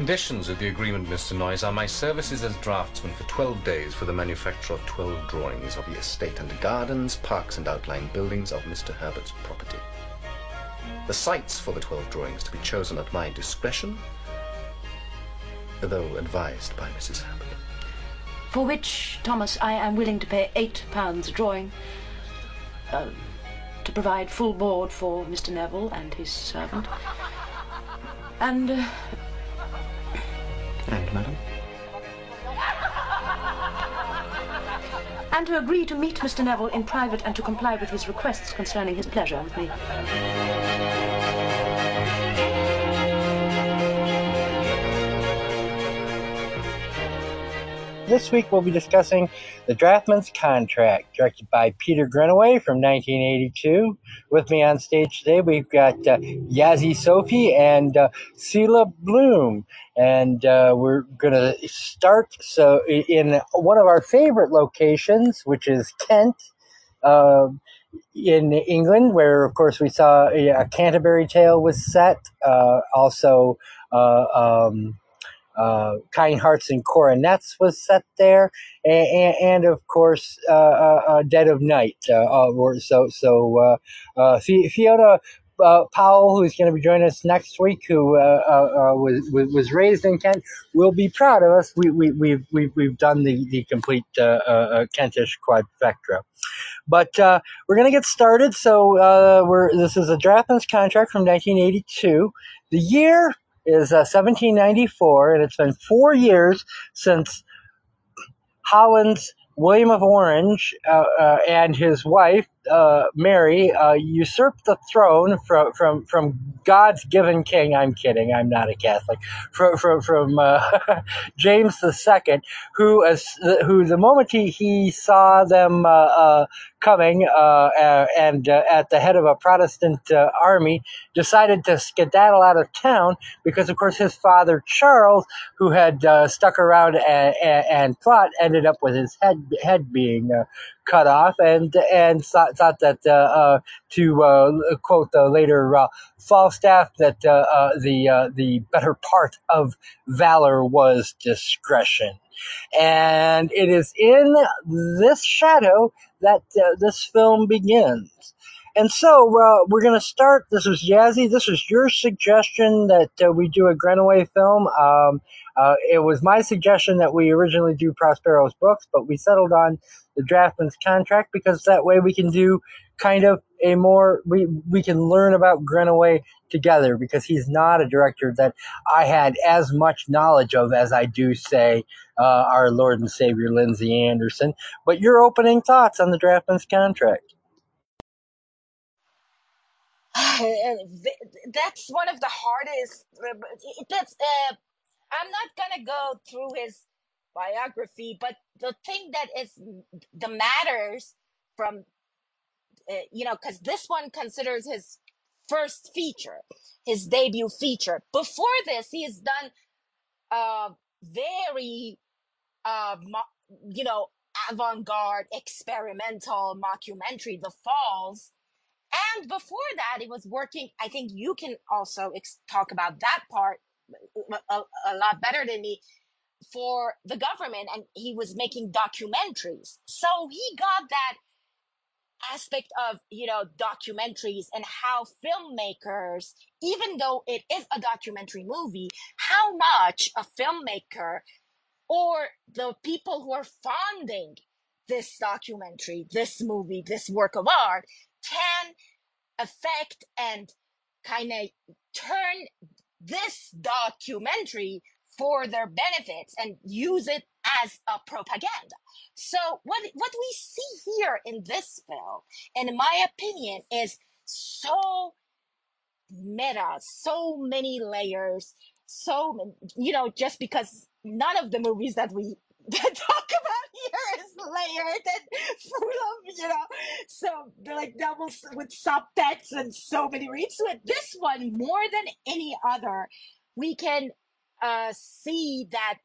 conditions of the agreement, Mr. Noyes, are my services as draftsman for 12 days for the manufacture of 12 drawings of the estate and gardens, parks and outlying buildings of Mr. Herbert's property. The sites for the 12 drawings to be chosen at my discretion, though advised by Mrs. Herbert. For which, Thomas, I am willing to pay £8 a drawing, to provide full board for Mr. Neville and his servant. And, madam? And to agree to meet Mr. Neville in private and to comply with his requests concerning his pleasure with me. This week we'll be discussing The Draughtsman's Contract, directed by Peter Greenaway from 1982. With me on stage today we've got Yazzie Sophie and Sheila Bloom. And we're going to start in one of our favorite locations, which is Kent, in England, where, of course, we saw a Canterbury Tale was set. Also, Kind Hearts and Coronets was set there, and of course, Dead of Night. Fiona Powell, who's going to be joining us next week, who was raised in Kent, will be proud of us. We've done the complete Kentish quadfecta. But we're going to get started. So this is a Draughtsman's Contract from 1982. The year is 1794, and it's been 4 years since Holland's William of Orange and his wife Mary usurped the throne from God's given king. I'm kidding. I'm not a Catholic. From James II, who the moment he saw them coming and at the head of a Protestant army, decided to skedaddle out of town because, of course, his father Charles, who had stuck around and plot, ended up with his head being cut off, and thought that to quote the later Falstaff, that the better part of valor was discretion. And it is in this shadow that this film begins. And so we're going to start. This was Yazzie. This was your suggestion that we do a Greenaway film. It was my suggestion that we originally do Prospero's books, but we settled on The Draughtsman's Contract because that way we can do kind of a more, we can learn about Greenaway together, because he's not a director that I had as much knowledge of as I do, say, our Lord and Savior Lindsay Anderson. But your opening thoughts on The Draughtsman's Contract? That's one of the hardest. I'm not gonna go through his biography, but the thing that is the matters from, because this one considers his first feature, his debut feature. Before this, he has done very, avant-garde, experimental mockumentary, The Falls. And before that, it was working. I think you can also talk about that part a lot better than me, for the government, and he was making documentaries. So he got that aspect of, documentaries, and how filmmakers, even though it is a documentary movie, how much a filmmaker or the people who are funding this documentary, this movie, this work of art can affect and kind of turn this documentary for their benefits and use it as a propaganda. So what we see here in this film, in my opinion, is so meta, so many layers, just because none of the movies that we talk about here is layered and full of, so they're like doubles with subtext and so many reads to it. This one, more than any other, we can see that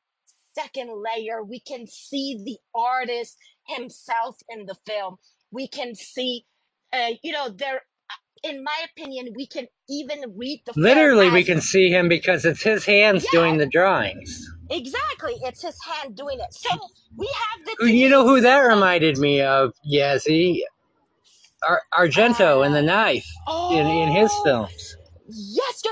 second layer. We can see the artist himself in the film. We can see, in my opinion, we can even read the film Literally, we as, can see him because it's his hands doing the drawings. exactly, it's his hand doing it. So we have the You know who that cinema. reminded me of, Yazzie? Argento and the knife in his Oh, films. yes,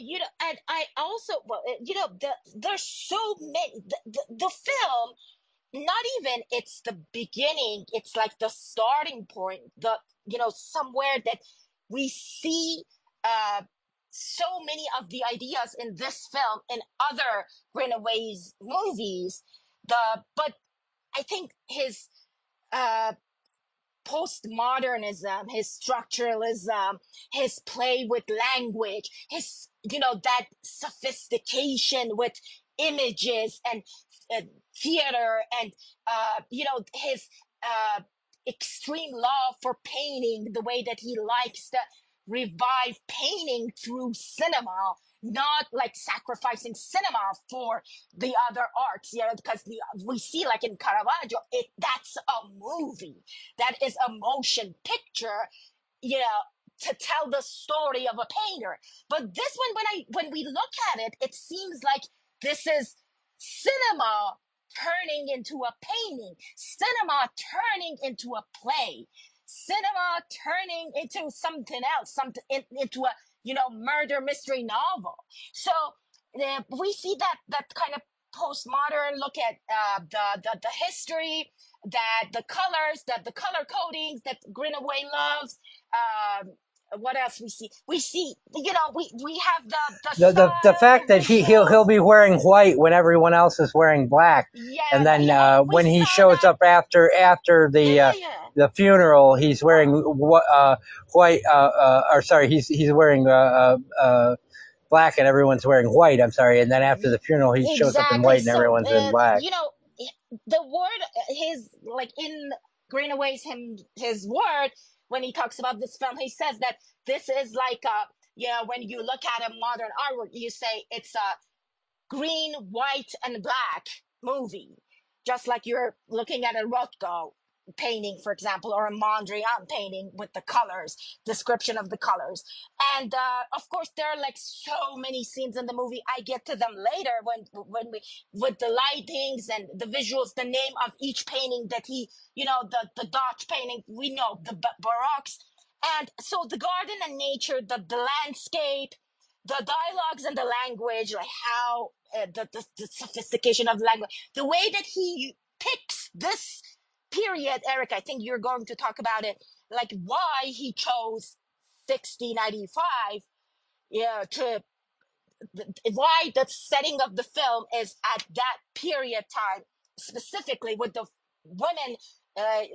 you know, and I also, well, you know, there's so many. The film, not even it's the beginning. It's like the starting point. You know, somewhere that we see uh so many of the ideas in this film in other Greenaway's movies. But I think his uh postmodernism, his structuralism, his play with language, his, you know, that sophistication with images and uh, theater, and you know, his uh, extreme love for painting, the way that he likes to revive painting through cinema, not like sacrificing cinema for the other arts, you know, because we see like in Caravaggio, that's a movie, that is a motion picture, you know, to tell the story of a painter. But this one, when we look at it, it seems like this is cinema turning into a painting, cinema turning into a play, cinema turning into something else, into a, you know, murder mystery novel. So we see that kind of postmodern look at the history, that the colors, that the color codings that Greenaway loves. What else we see? We see, you know, we have the The style, fact the that he'll visuals. be wearing white when everyone else is wearing black, and Yeah, then we when he saw shows that. up after Yeah. the funeral, he's wearing white. Or sorry, he's wearing black, and everyone's wearing white. I'm sorry, and then after the funeral, he shows up in Exactly. white, and So, everyone's in black. you know, the word, his, like in Greenaway's his word, when he talks about this film, he says that this is like you know, when you look at a modern artwork, you say it's a green, white, and black movie, just like you're looking at a Rothko painting, for example, or a Mondrian painting with the colors, description of the colors. And of course, there are like so many scenes in the movie. I get to them later when we, with the lightings and the visuals, the name of each painting that he, you know, the Dutch painting, we know the Baroques. And so the garden and nature, the landscape, the dialogues and the language, like how the sophistication of language, the way that he picks this period, Eric, I think you're going to talk about it, like why he chose 1695, yeah, to why the setting of the film is at that period time, specifically with the women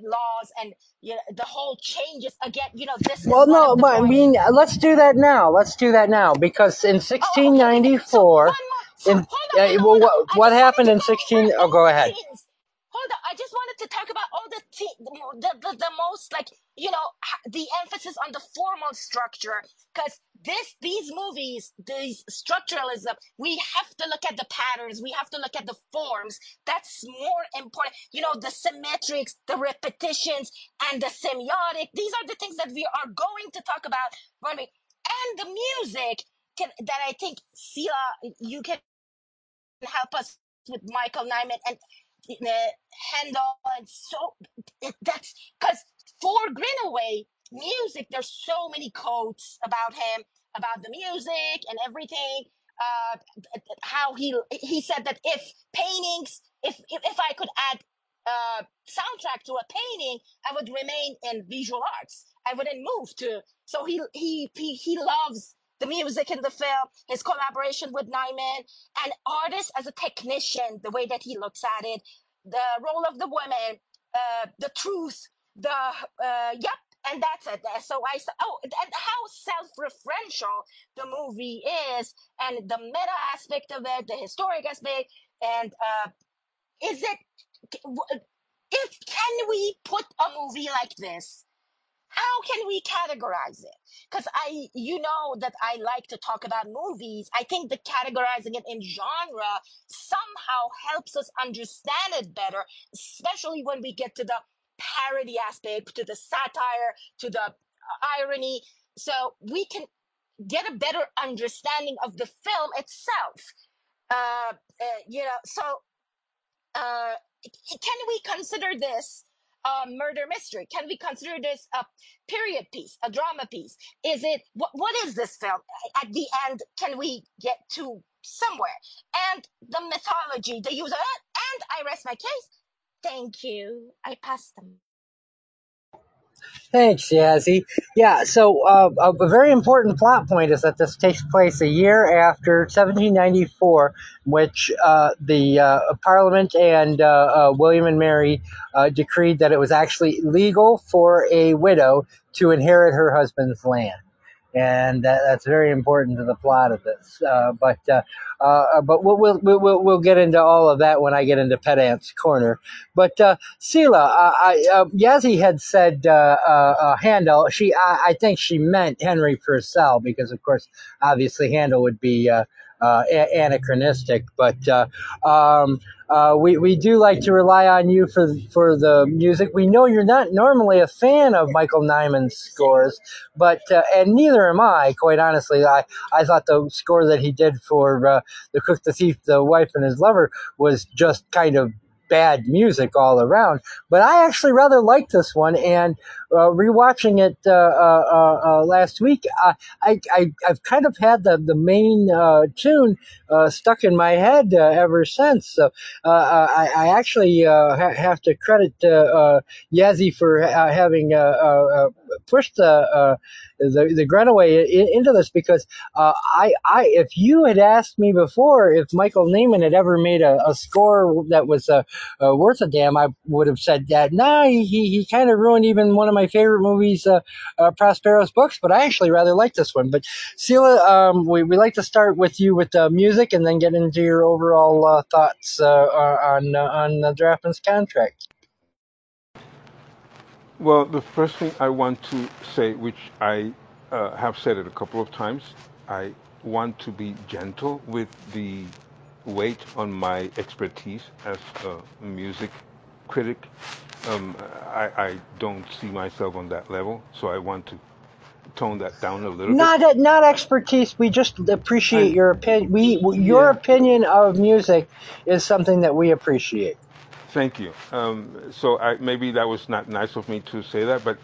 laws, and you know, the whole changes again. You know, this is Well, one no, of the but I points. mean, let's do that now. Let's do that now because in Oh, okay. So 1694, one more. So in hold on. I what just wanted happened to in go over 16? Oh, all go the ahead. scenes. Hold on. I just wanted to talk about all the most, like, you know, the emphasis on the formal structure, because these movies, these structuralism, we have to look at the patterns, we have to look at the forms. That's more important. You know, the symmetrics, the repetitions, and the semiotic. These are the things that we are going to talk about when we, and the music that I think Sila, you can help us with Michael Nyman and Handel, and so that's because for Greenaway music, there's so many quotes about him, about the music and everything. Uh, how he said that if paintings, if I could add soundtrack to a painting, I would remain in visual arts. I wouldn't move to. So he loves the music in the film, his collaboration with Nyman, an artist as a technician, the way that he looks at it, the role of the women, the truth, the yep, and that's it. So I said, oh, and how self-referential the movie is, and the meta aspect of it, the historic aspect, and is it? If can we put a movie like this, how can we categorize it? Because you know that I like to talk about movies. I think that categorizing it in genre somehow helps us understand it better, especially when we get to the parody aspect, to the satire, to the irony, so we can get a better understanding of the film itself. So can we consider this a murder mystery? Can we consider this a period piece, a drama piece? Is it what is this film? At the end, can we get to somewhere? And the mythology, the use of it, and I rest my case. Thank you. I pass them. Thanks, Yazzie. Yeah, so a very important plot point is that this takes place a year after 1794, which the Parliament and William and Mary decreed that it was actually legal for a widow to inherit her husband's land. And that's very important to the plot of this. But we'll get into all of that when I get into Pedant's Corner. But Sela, Yazzie had said Handel. I think she meant Henry Purcell because, of course, obviously Handel would be anachronistic. But we do like to rely on you for the music. We know you're not normally a fan of Michael Nyman's scores, but and neither am I, quite honestly. I thought the score that he did for The Cook, the Thief, the Wife, and His Lover was just kind of bad music all around. But I actually rather like this one, and rewatching it last week, I've kind of had the main tune stuck in my head ever since. So I actually have to credit Yazzie for having pushed the Grunaway into this, because if you had asked me before if Michael Nyman had ever made a score that was worth a damn, I would have said that. Nah, he kind of ruined even one of my favorite movies, Prospero's Books. But I actually rather like this one. But Sela, we like to start with you with music, and then get into your overall thoughts on the Draftman's Contract. Well, the first thing I want to say, which I have said it a couple of times, I want to be gentle with the weight on my expertise as a music critic. I don't see myself on that level, so I want to tone that down a little bit. Not expertise. We just appreciate your opinion. Your opinion of music is something that we appreciate. Thank you. So maybe that was not nice of me to say that, but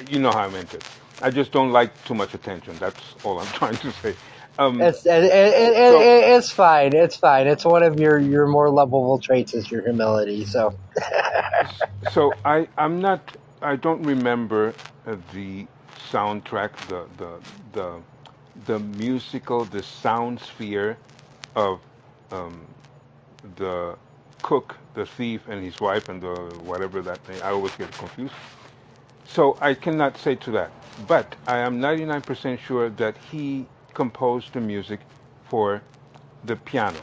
you know how I meant it. I just don't like too much attention. That's all I'm trying to say. It's fine. It's fine. It's one of your more lovable traits is your humility. So, so I don't remember the soundtrack, the musical, the sound sphere of the Cook, the Thief, and His Wife, and the whatever that thing. I always get confused. So I cannot say to that. But I am 99% sure that he composed the music for the piano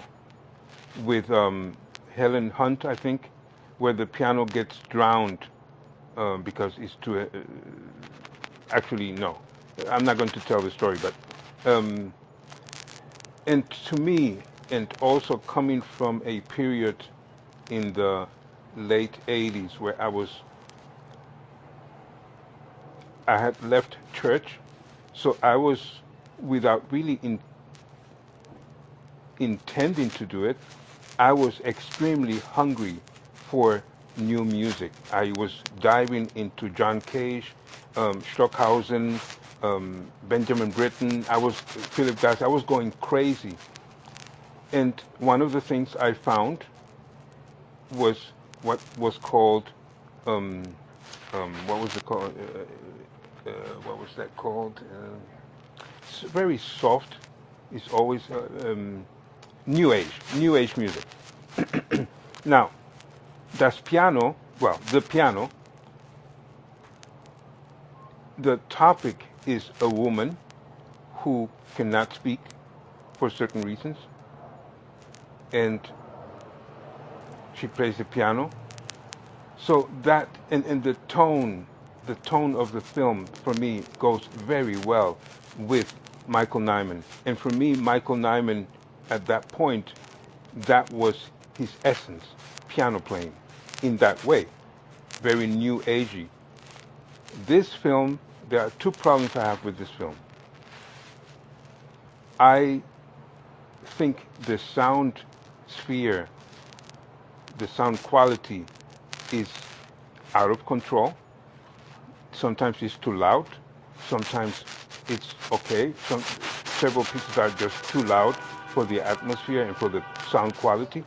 with Helen Hunt, I think, where the piano gets drowned because it's too... actually, no. I'm not going to tell the story, but... and to me, and also coming from a period in the late 80s where I had left church, so I was, without really intending to do it, I was extremely hungry for new music. I was diving into John Cage, Stockhausen, Benjamin Britten, Philip Glass. I was going crazy. And one of the things I found was what was called, what was it called? What was that called? It's very soft. It's always New Age music. Now, the piano, the topic is a woman who cannot speak for certain reasons, and she plays the piano. So that, and the tone of the film, for me, goes very well with Michael Nyman. And for me, Michael Nyman, at that point, that was his essence, piano playing in that way, very new agey. This film there are two problems I have with this film. I think the sound sphere, the sound quality is out of control. Sometimes it's too loud. Sometimes it's okay. Several pieces are just too loud for the atmosphere and for the sound quality.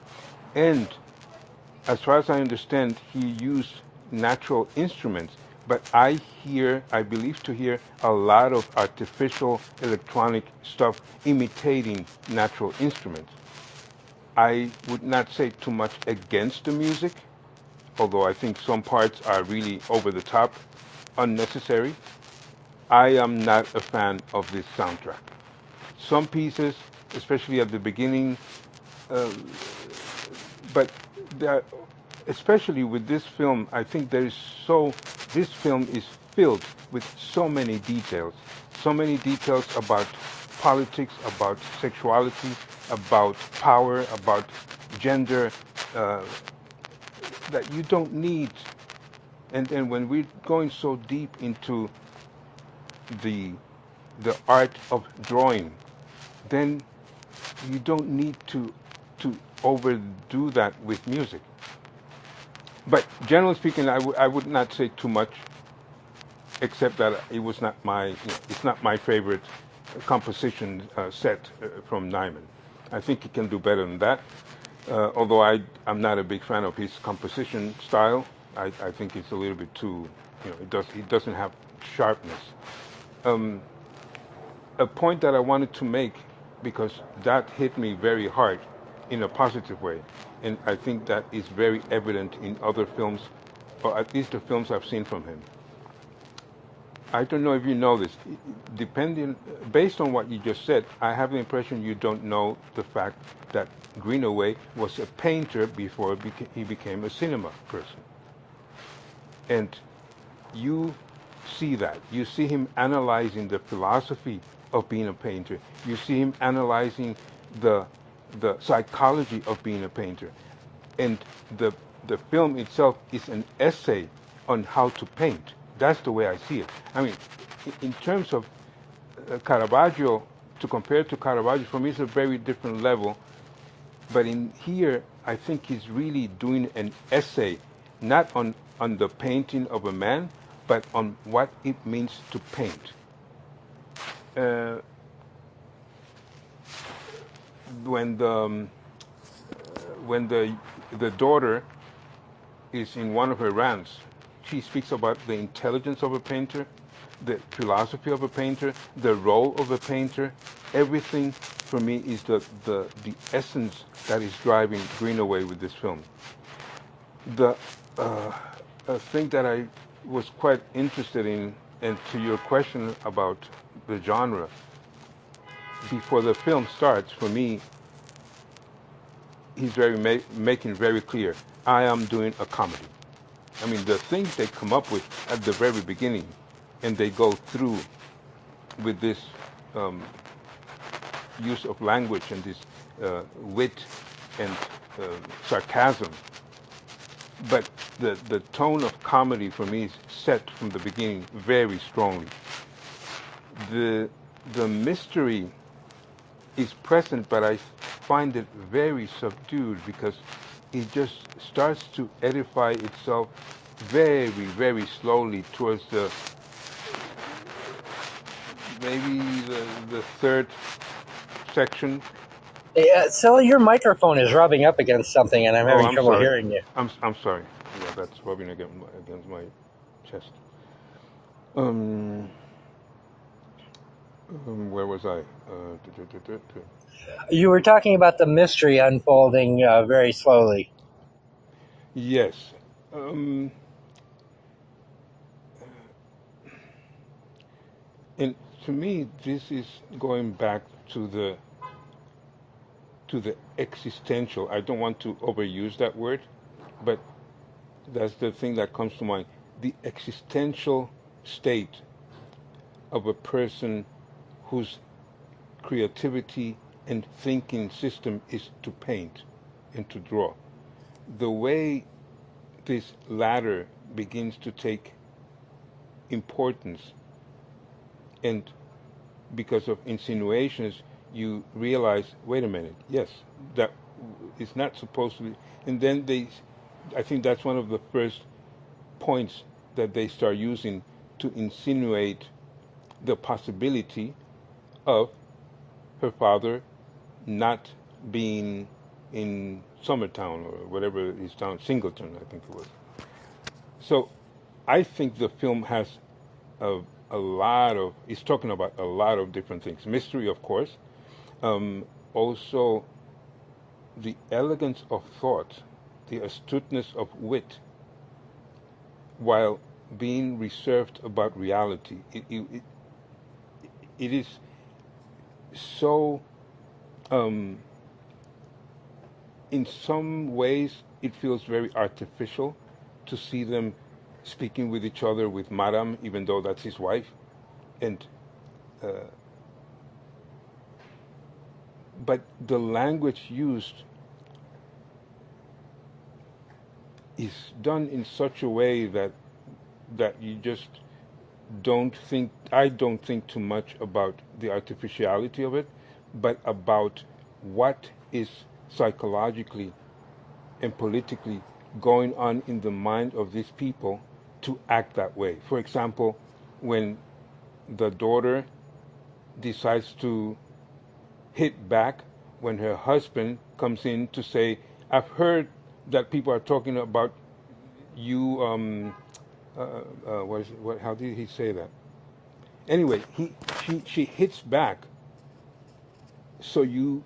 And as far as I understand, he used natural instruments. But I believe to hear a lot of artificial electronic stuff imitating natural instruments. I would not say too much against the music, although I think some parts are really over the top, unnecessary. I am not a fan of this soundtrack. Some pieces, especially at the beginning, but there, especially with this film, I think this film is filled with so many details about politics, about sexuality, about power, about gender, that you don't need. And when we're going so deep into the art of drawing, then you don't need to overdo that with music. But generally speaking, I would not say too much, except that it was not it's not my favorite composition set from Nyman. I think he can do better than that. Although I'm not a big fan of his composition style. I think it's a little bit too, it doesn't have sharpness. A point that I wanted to make, because that hit me very hard in a positive way, and I think that is very evident in other films, or at least the films I've seen from him. I don't know if you know this. Based on what you just said, I have the impression you don't know the fact that Greenaway was a painter before he became a cinema person. And you see that. You see him analyzing the philosophy of being a painter. You see him analyzing the psychology of being a painter. And the film itself is an essay on how to paint. That's the way I see it. I mean, in terms of Caravaggio, to compare to Caravaggio, for me, it's a very different level. But in here, I think he's really doing an essay, not on the painting of a man, but on what it means to paint. When the daughter is in one of her rants, she speaks about the intelligence of a painter, the philosophy of a painter, the role of a painter. Everything for me is the essence that is driving Greenaway with this film. The thing that I was quite interested in, and to your question about the genre, before the film starts, for me, he's making very clear, I am doing a comedy. I mean, the things they come up with at the very beginning, and they go through with this use of language and this wit and sarcasm. But the tone of comedy for me is set from the beginning very strongly. The mystery is present, but I find it very subdued because it just starts to edify itself very, very slowly towards maybe the third section. So your microphone is rubbing up against something, and I'm having trouble hearing you. I'm sorry. Yeah, that's rubbing against my chest. Where was I? You were talking about the mystery unfolding very slowly. Yes. And to me, this is going back to the existential. I don't want to overuse that word, but that's the thing that comes to mind. The existential state of a person whose creativity and thinking system is to paint and to draw. The way this latter begins to take importance And because of insinuations, you realize, wait a minute, yes, that is not supposed to be. And then I think that's one of the first points that they start using to insinuate the possibility of her father not being in Summertown or whatever his town, Singleton, I think it was. So I think the film has a lot of, it's talking about a lot of different things. Mystery, of course. Also, the elegance of thought, the astuteness of wit, while being reserved about reality. It is so, in some ways, it feels very artificial to see them speaking with each other with Madame, even though that's his wife. And but the language used is done in such a way that you just don't think, I don't think too much about the artificiality of it, but about what is psychologically and politically going on in the mind of these people to act that way. For example, when the daughter decides to hit back when her husband comes in to say, I've heard that people are talking about you, how did he say that? Anyway, she hits back, so you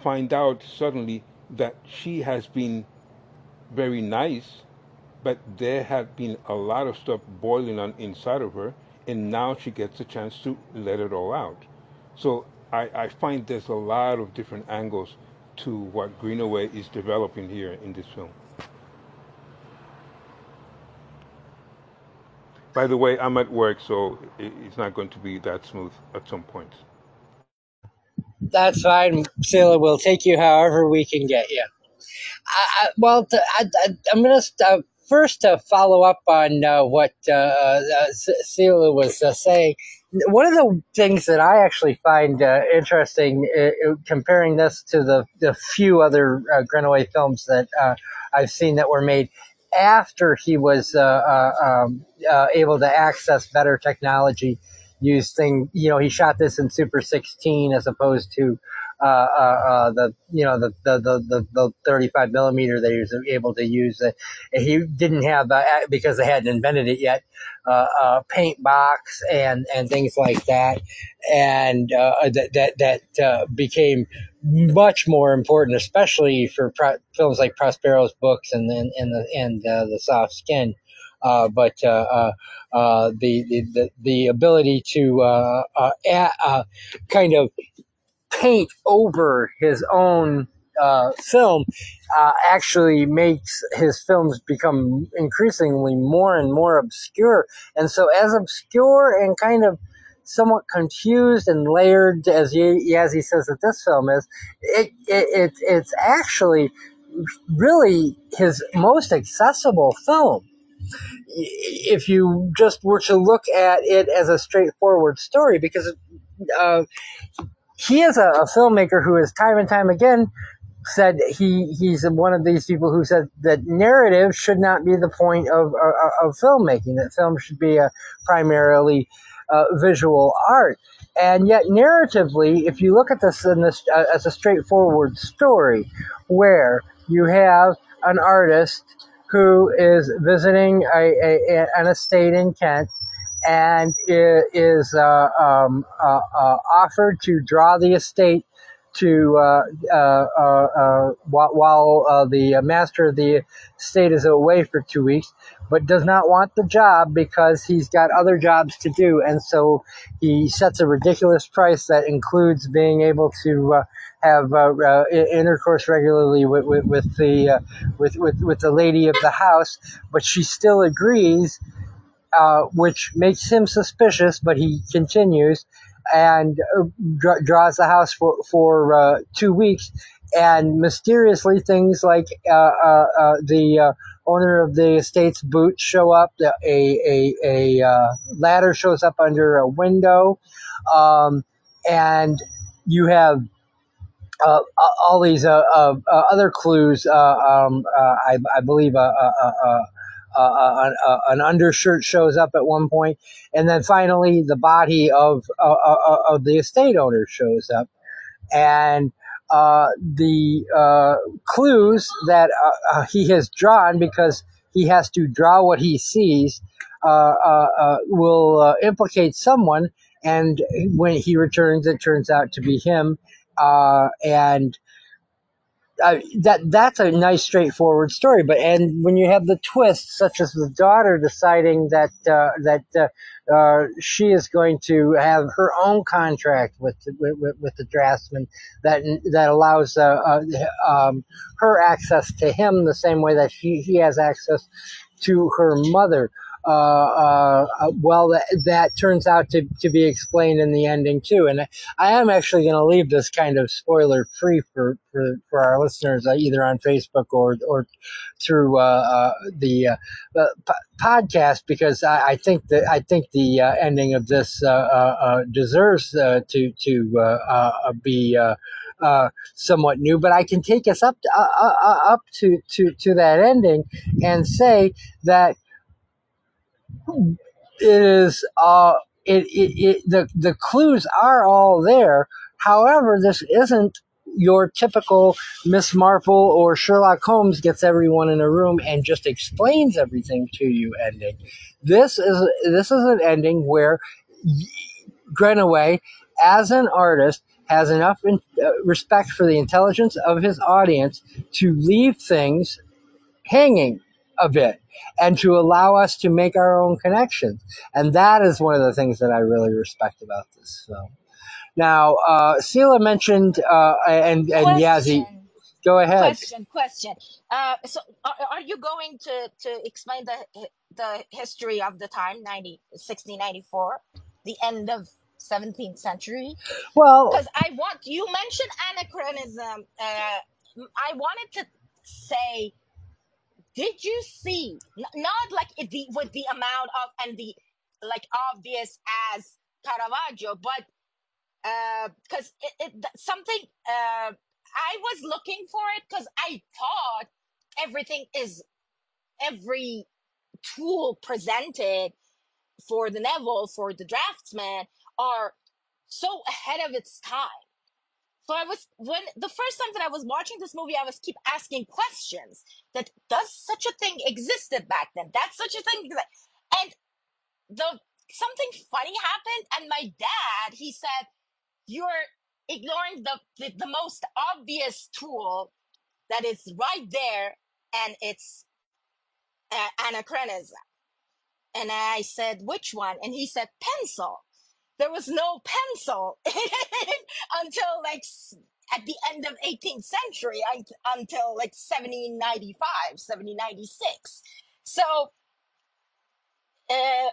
find out suddenly that she has been very nice, but there had been a lot of stuff boiling on inside of her, and now she gets a chance to let it all out. So I find there's a lot of different angles to what Greenaway is developing here in this film. By the way, I'm at work, so it's not going to be that smooth at some points. That's fine, Sila. We'll take you however we can get you. I'm going to first follow up on what Sila was saying. One of the things that I actually find interesting, comparing this to the few other Greenaway films that I've seen that were made after he was able to access better technology, he shot this in Super 16 as opposed to the 35 millimeter that he was able to use. He didn't have, because they hadn't invented it yet, paint box and things like that, and that became much more important, especially for films like Prospero's books and the Soft Skin. But the ability to kind of paint over his own film actually makes his films become increasingly more and more obscure. And so as obscure and kind of somewhat confused and layered as he says that this film is, it's actually really his most accessible film. If you just were to look at it as a straightforward story, because he is a filmmaker who has time and time again said he's one of these people who said that narrative should not be the point of filmmaking, that film should be a primarily visual art. And yet narratively, if you look at this as a straightforward story where you have an artist who is visiting an estate in Kent and is offered to draw the estate to while the master of the estate is away for 2 weeks, but does not want the job because he's got other jobs to do, and so he sets a ridiculous price that includes being able to have intercourse regularly with the lady of the house, but she still agrees, which makes him suspicious, but he continues and draws the house for 2 weeks, and mysteriously things like the owner of the estate's boots show up. A ladder shows up under a window, and you have all these other clues. I believe an undershirt shows up at one point, and then finally the body of the estate owner shows up, and the clues that he has drawn, because he has to draw what he sees, will implicate someone, and when he returns, it turns out to be him, and that's a nice straightforward story. But and when you have the twists, such as the daughter deciding that she is going to have her own contract with the draftsman that allows her access to him the same way that he has access to her mother. Well, that turns out to be explained in the ending too. And I am actually going to leave this kind of spoiler free for our listeners, either on Facebook or through the podcast, because I think the ending of this deserves to be somewhat new. But I can take us up to that ending and say that it is the clues are all there. However, this isn't your typical Miss Marple or Sherlock Holmes gets everyone in a room and just explains everything to you ending. This is an ending where Greenaway, as an artist, has enough respect for the intelligence of his audience to leave things hanging a bit and to allow us to make our own connections. And that is one of the things that I really respect about this film. Now, Sela mentioned, and Yazzie, go ahead. Question. So are you going to explain the history of the time, 1694, the end of 17th century? Well, because you mentioned anachronism. I wanted to say, did you see, not like with the amount of, and the like obvious as Caravaggio, but because something, I was looking for it because I thought every tool presented for the Neville, for the draftsman, are so ahead of its time. So when the first time that I was watching this movie, I was keep asking questions that does such a thing existed back then? That's such a thing. And something funny happened, and my dad, he said, you're ignoring the most obvious tool that is right there, and it's anachronism. And I said, which one? And he said, pencil. There was no pencil until like at the end of 18th century, until like 1795, 1796. So when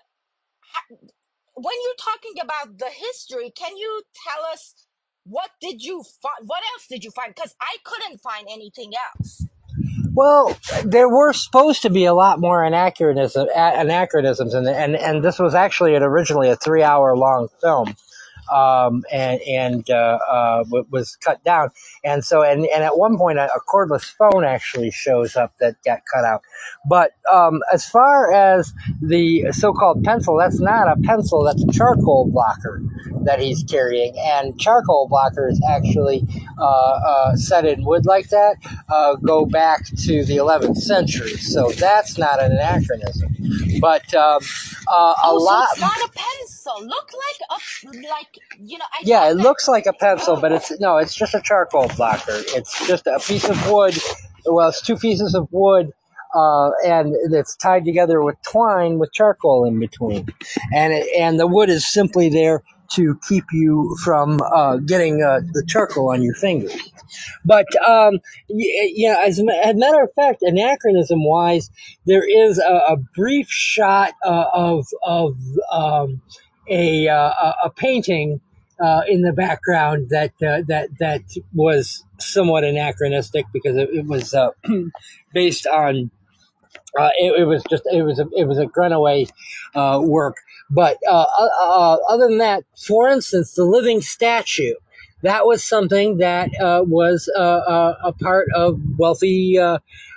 you're talking about the history, can you tell us what did you find? What else did you find? Because I couldn't find anything else. Well, there were supposed to be a lot more anachronisms, and this was actually originally a 3-hour long film, and was cut down. And so, and at one point, a cordless phone actually shows up that got cut out. But as far as the so-called pencil, that's not a pencil, that's a charcoal blocker that he's carrying. And charcoal blockers actually set in wood like that go back to the 11th century. So that's not an anachronism. But so it's not a pencil. Look it looks like a pencil, but it's just a charcoal blocker. It's just a piece of wood. Well, it's two pieces of wood, and it's tied together with twine with charcoal in between, and the wood is simply there to keep you from getting the charcoal on your fingers. But as a matter of fact, anachronism-wise, there is a brief shot of a painting in the background that was somewhat anachronistic because it was based on It was just it was a Grunaway work. But other than that, for instance, the living statue, that was something that was a part of wealthy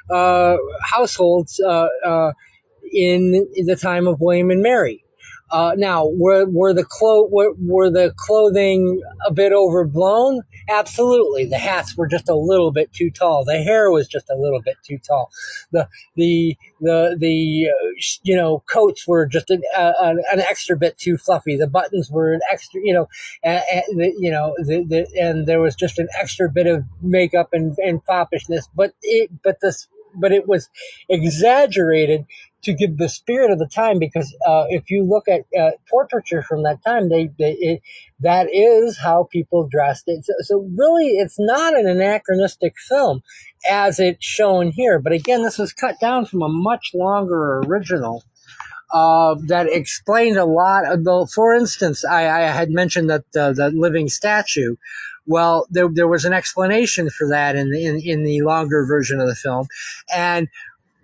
households in the time of William and Mary. Now, were the clothing a bit overblown? Absolutely. The hats were just a little bit too tall. The hair was just a little bit too tall. The coats were just an extra bit too fluffy. The buttons were an extra, and there was just an extra bit of makeup and foppishness. But it was exaggerated to give the spirit of the time, because if you look at portraiture from that time, that is how people dressed. So really, it's not an anachronistic film as it's shown here. But again, this was cut down from a much longer original that explained a lot. For instance, I had mentioned that the living statue. Well, there was an explanation for that in the longer version of the film, and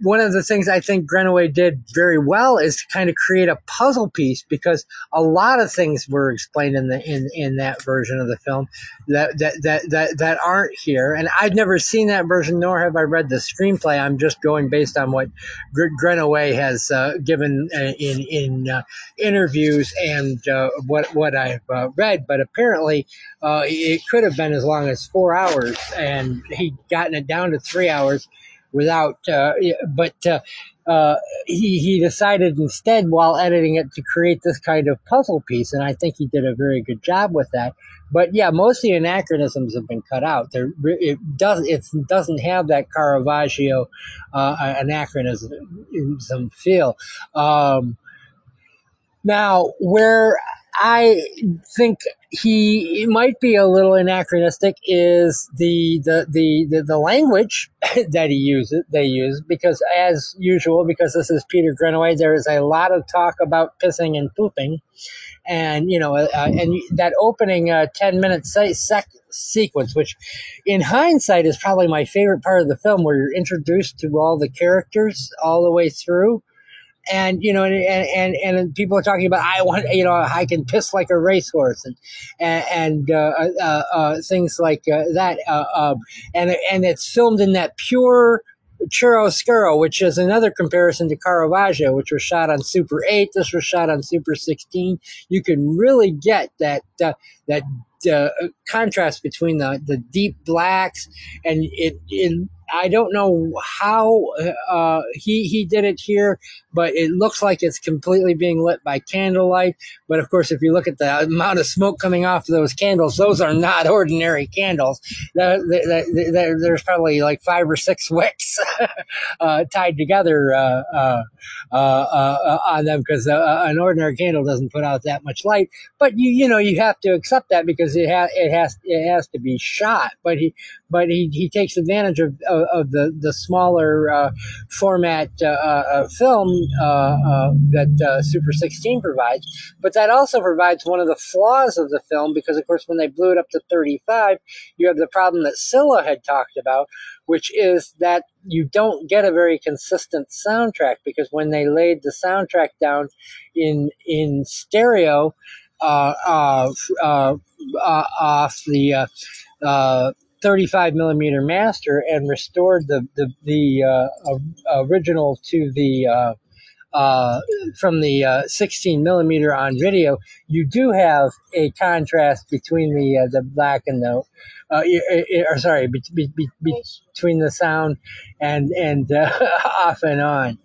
one of the things I think Grunaway did very well is to kind of create a puzzle piece, because a lot of things were explained in that version of the film that aren't here. And I've never seen that version, nor have I read the screenplay. I'm just going based on what Grunaway has given in interviews and what I've read. But apparently, it could have been as long as 4 hours, and he'd gotten it down to 3 hours. He decided instead, while editing it, to create this kind of puzzle piece, and I think he did a very good job with that. But yeah, most of the anachronisms have been cut out. It doesn't have that Caravaggio anachronism feel. Now, where I think he might be a little anachronistic is the language that they use, because as usual, because this is Peter Grunaway, there is a lot of talk about pissing and pooping, and and that opening 10-minute sequence, which in hindsight is probably my favorite part of the film, where you're introduced to all the characters all the way through. And and people are talking about, I can piss like a racehorse, and things like that, and it's filmed in that pure chiaroscuro, which is another comparison to Caravaggio, which was shot on Super 8. This was shot on Super 16. You can really get that contrast between the deep blacks, and I don't know how he did it here, but it looks like it's completely being lit by candlelight. But of course, if you look at the amount of smoke coming off those candles, those are not ordinary candles. There's probably like 5 or 6 wicks tied together on them, because an ordinary candle doesn't put out that much light. But you have to accept that, because it has to be shot. But he takes advantage of the smaller format film that Super 16 provides. But that also provides one of the flaws of the film, because, of course, when they blew it up to 35, you have the problem that Scylla had talked about, which is that you don't get a very consistent soundtrack, because when they laid the soundtrack down in stereo off the 35 millimeter master, and restored the original to the from the 16 millimeter on video, you do have a contrast between the black and the between the sound and off and on.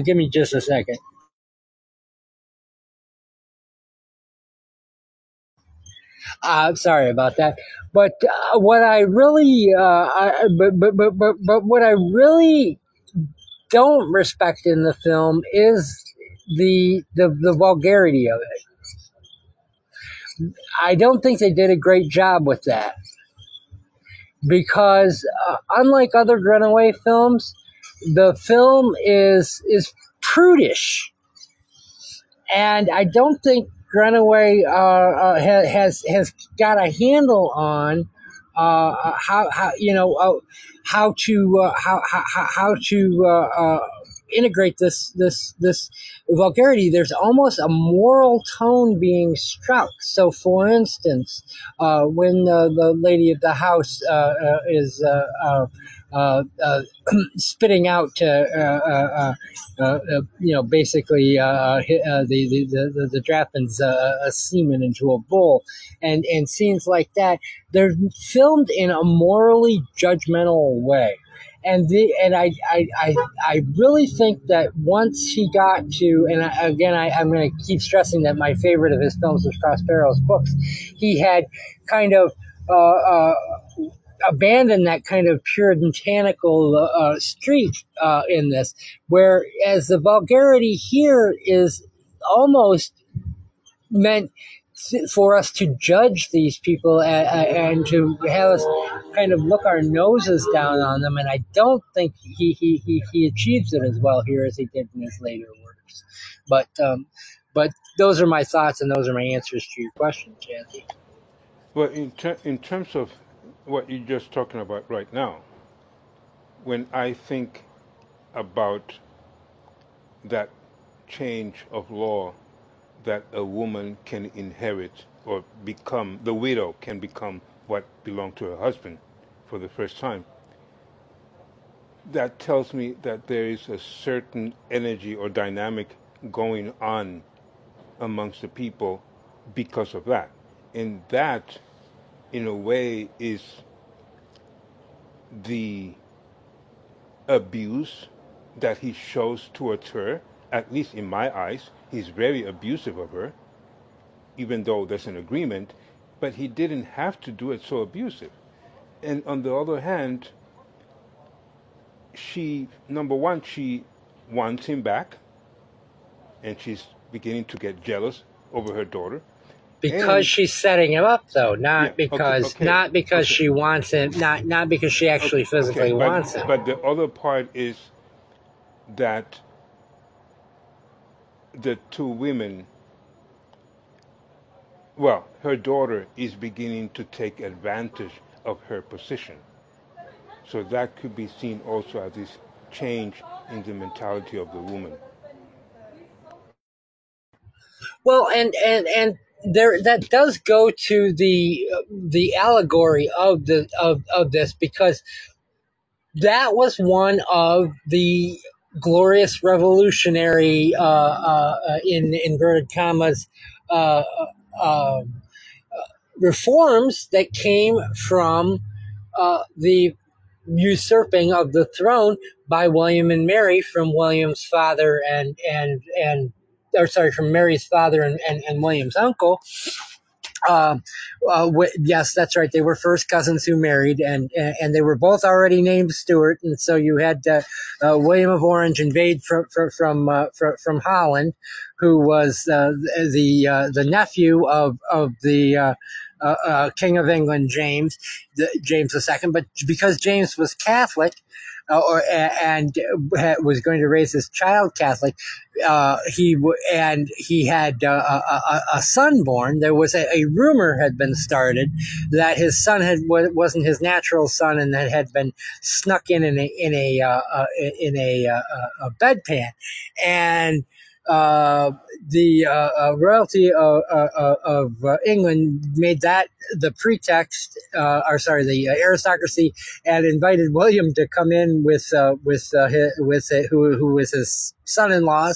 Give me just a second. Sorry about that. But what I really, but what I really don't respect in the film is the vulgarity of it. I don't think they did a great job with that, because unlike other Grunaway films, the film is prudish, and I don't think Grunaway has got a handle on how to integrate this vulgarity, there's almost a moral tone being struck. So, for instance, when the lady of the house is spitting out, basically the Drappin's semen into a bowl, and scenes like that, they're filmed in a morally judgmental way. And I really think that once he got to, and I'm going to keep stressing that my favorite of his films was Prospero's books, he had kind of abandoned that kind of puritanical streak in this, whereas the vulgarity here is almost meant for us to judge these people and to have us kind of look our noses down on them, and I don't think he achieves it as well here as he did in his later works. But those are my thoughts, and those are my answers to your question, Jazzy. Well, in terms of what you're just talking about right now, when I think about that change of law that a woman can inherit or become, the widow can become what belonged to her husband for the first time, that tells me that there is a certain energy or dynamic going on amongst the people because of that. And that, in a way, is the abuse that he shows towards her. At least in my eyes, he's very abusive of her, even though there's an agreement, but he didn't have to do it so abusive. And on the other hand, number one, she wants him back, and she's beginning to get jealous over her daughter. Because she's setting him up, though, not because she wants him, not because she actually physically wants him. But the other part is that the two women, well, her daughter is beginning to take advantage of her position. So that could be seen also as this change in the mentality of the woman. Well, and there, that does go to the allegory of this, because that was one of the glorious revolutionary in inverted commas reforms that came from the usurping of the throne by William and Mary from William's father from Mary's father and William's uncle. Yes, that's right. They were first cousins who married, and they were both already named Stuart, and so you had William of Orange invade from Holland, who was the nephew of the King of England, James II. But because James was Catholic, and was going to raise his child Catholic, he had a son born. There was a rumor had been started that his son wasn't his natural son, and that had been snuck in a bedpan, and the royalty of England made that the pretext, the aristocracy, and invited William to come in with who was his son-in-law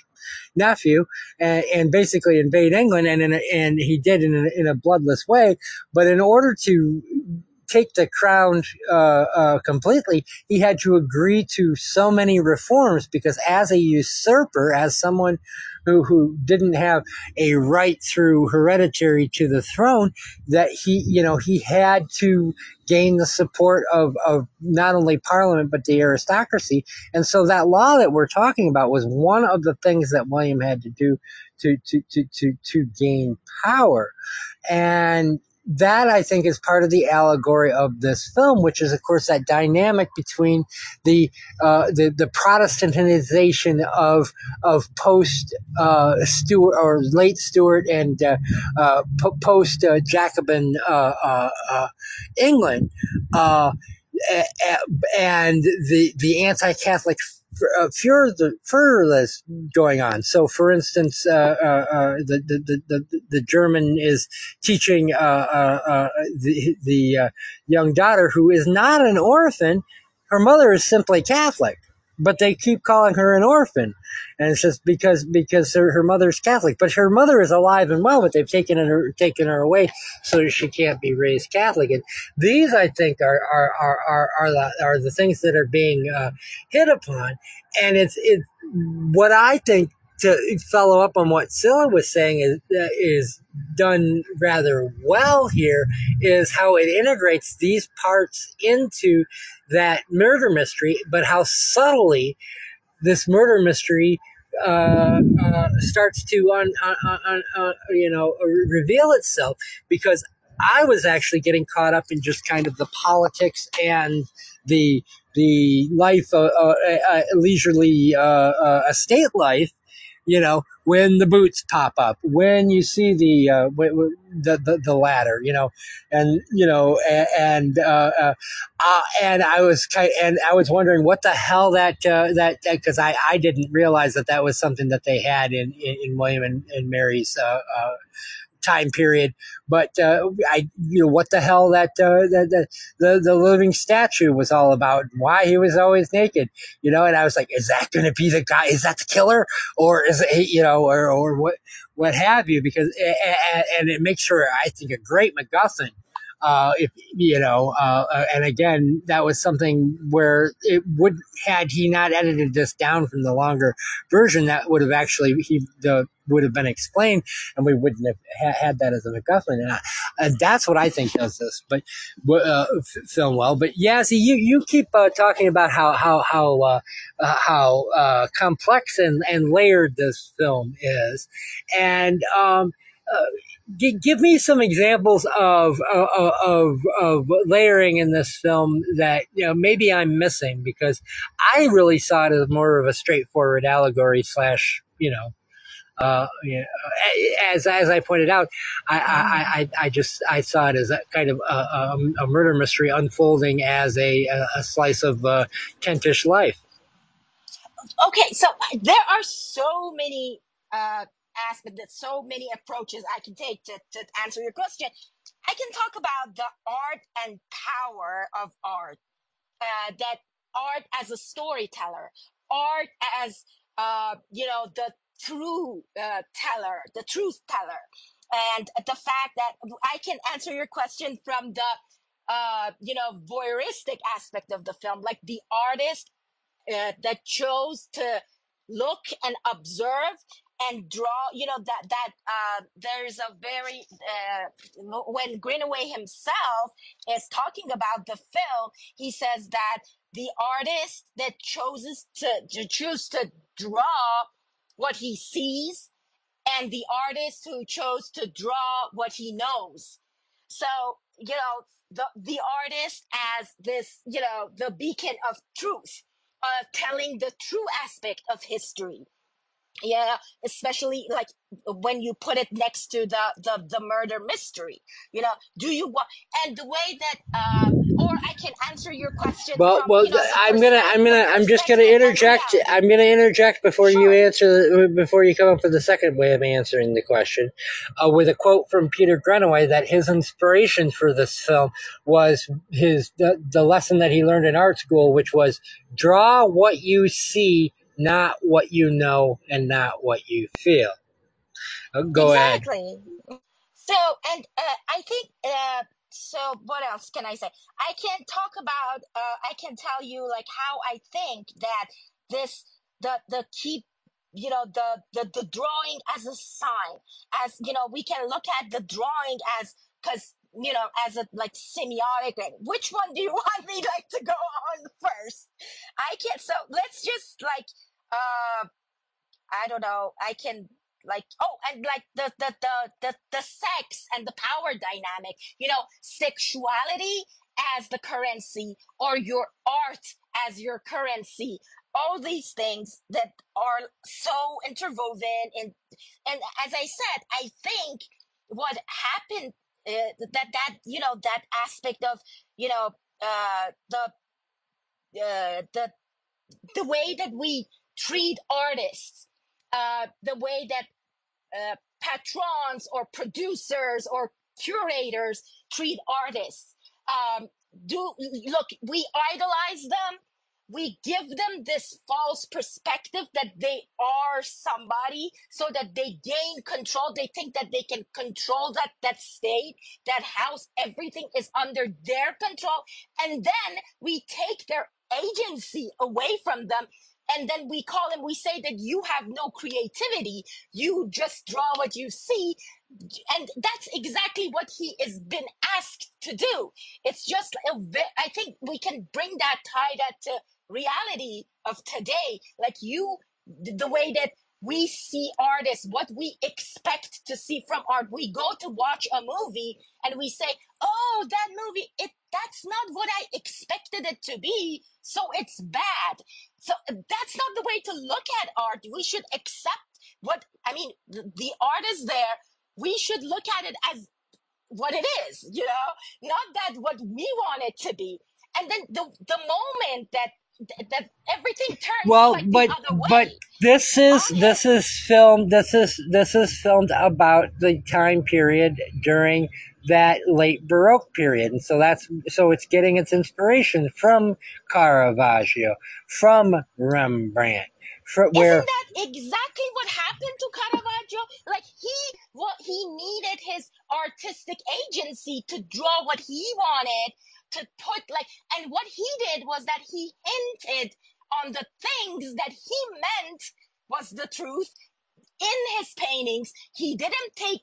/ nephew, and basically invade England, and he did in a bloodless way. But in order to take the crown completely, he had to agree to so many reforms, because as a usurper, as someone who didn't have a right through hereditary to the throne, that he had to gain the support of not only Parliament but the aristocracy. And so that law that we're talking about was one of the things that William had to do to gain power. And that, I think, is part of the allegory of this film, which is, of course, that dynamic between the Protestantization of post Stuart or late Stuart and post Jacobin England, and the anti-Catholic furor that's going on. So, for instance, the German is teaching the young daughter, who is not an orphan. Her mother is simply Catholic, but they keep calling her an orphan, and it's just because her mother's Catholic. But her mother is alive and well, but they've taken her away so she can't be raised Catholic. And these, I think, are the things that are being hit upon. And it's what I think, to follow up on what Scylla was saying, is done rather well here, is how it integrates these parts into that murder mystery, but how subtly this murder mystery starts to reveal itself, because I was actually getting caught up in just kind of the politics and the life, leisurely estate life. When the boots pop up, when you see the ladder, and I was wondering what the hell that because I didn't realize that was something that they had in William and Mary's time period. But what the hell that the living statue was all about, why he was always naked, and I was like, is that going to be the guy? Is that the killer, or is it, or what have you? Because and it makes for, I think, a great MacGuffin. And again, that was something where it would, had he not edited this down from the longer version, that would have actually would have been explained, and we wouldn't have had that as a MacGuffin. And that's what I think does this, but film well. But yeah, see, you keep talking about how complex and layered this film is, and give me some examples of layering in this film that maybe I'm missing, because I really saw it as more of a straightforward allegory slash as I pointed out, I saw it as a kind of a murder mystery unfolding as a slice of Kentish life. Okay, so there are so many aspects, so many approaches I can take to answer your question. I can talk about the art and power of art, that art as a storyteller, art as the true teller, the truth teller, and the fact that I can answer your question from the voyeuristic aspect of the film, like the artist that chose to look and observe and draw. There's a very when Greenaway himself is talking about the film, he says that the artist that chooses to draw what he sees, and the artist who chose to draw what he knows. So the artist as this the beacon of truth, telling the true aspect of history. Yeah, especially like when you put it next to the murder mystery. Do you want, and the way that or I can answer your question. Well, I'm just gonna interject. Reality. I'm gonna interject before Sure. you answer, before you come up with the second way of answering the question, with a quote from Peter Greenaway that his inspiration for this film was the lesson that he learned in art school, which was draw what you see, not what you know, and not what you feel. Go ahead. Exactly. So, and I think, so what else can I say? I can talk about, I can tell you like how I think that the keep, the drawing as a sign, as, we can look at the drawing as, because, as a like semiotic. Which one do you want me like to go on first? So let's just like, I don't know, I can like, and like the sex and the power dynamic, sexuality as the currency, or your art as your currency, all these things that are so interwoven in. And as I said, I think what happened, that aspect of the way that we treat artists, the way that patrons or producers or curators treat artists. Um, look, we idolize them. We give them this false perspective that they are somebody, so that they gain control. They think that they can control that state, that house. Everything is under their control, and then we take their agency away from them, and then we call them. We say that you have no creativity. You just draw what you see, and that's exactly what he has been asked to do. It's just I think we can tie that to reality of today. Like the way that we see artists, what we expect to see from art. We go to watch a movie and we say, oh, that movie, that's not what I expected it to be, so it's bad. So that's not the way to look at art. We should accept the art is there. We should look at it as what it is, not that what we want it to be. And then the moment that everything turns Well, like but the other but way. this is filmed. This is filmed about the time period during that late Baroque period, and so it's getting its inspiration from Caravaggio, from Rembrandt, where Isn't that exactly what happened to Caravaggio? Like he needed his artistic agency to draw what he wanted to put, and what he did was that he hinted on the things that he meant was the truth in his paintings. He didn't take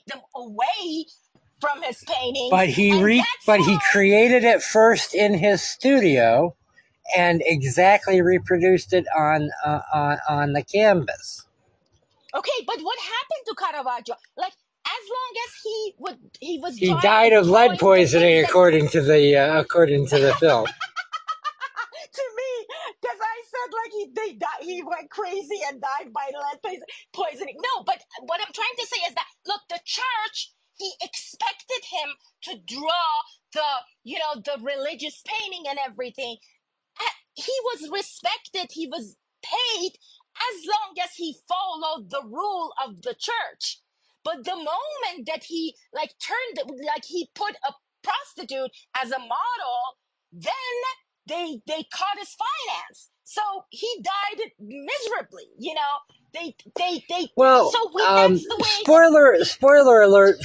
them away from his paintings, but he created it first in his studio and exactly reproduced it on the canvas. Okay, but what happened to Caravaggio? Like, as long as he died of lead poisoning, according to the film. To me, because I said he went crazy and died by lead poisoning. No, but what I'm trying to say is that, look, the church, he expected him to draw the religious painting and everything. He was respected. He was paid as long as he followed the rule of the church. But the moment that he he put a prostitute as a model, then they cut his finance. So he died miserably, Well, so that's the spoiler way. alert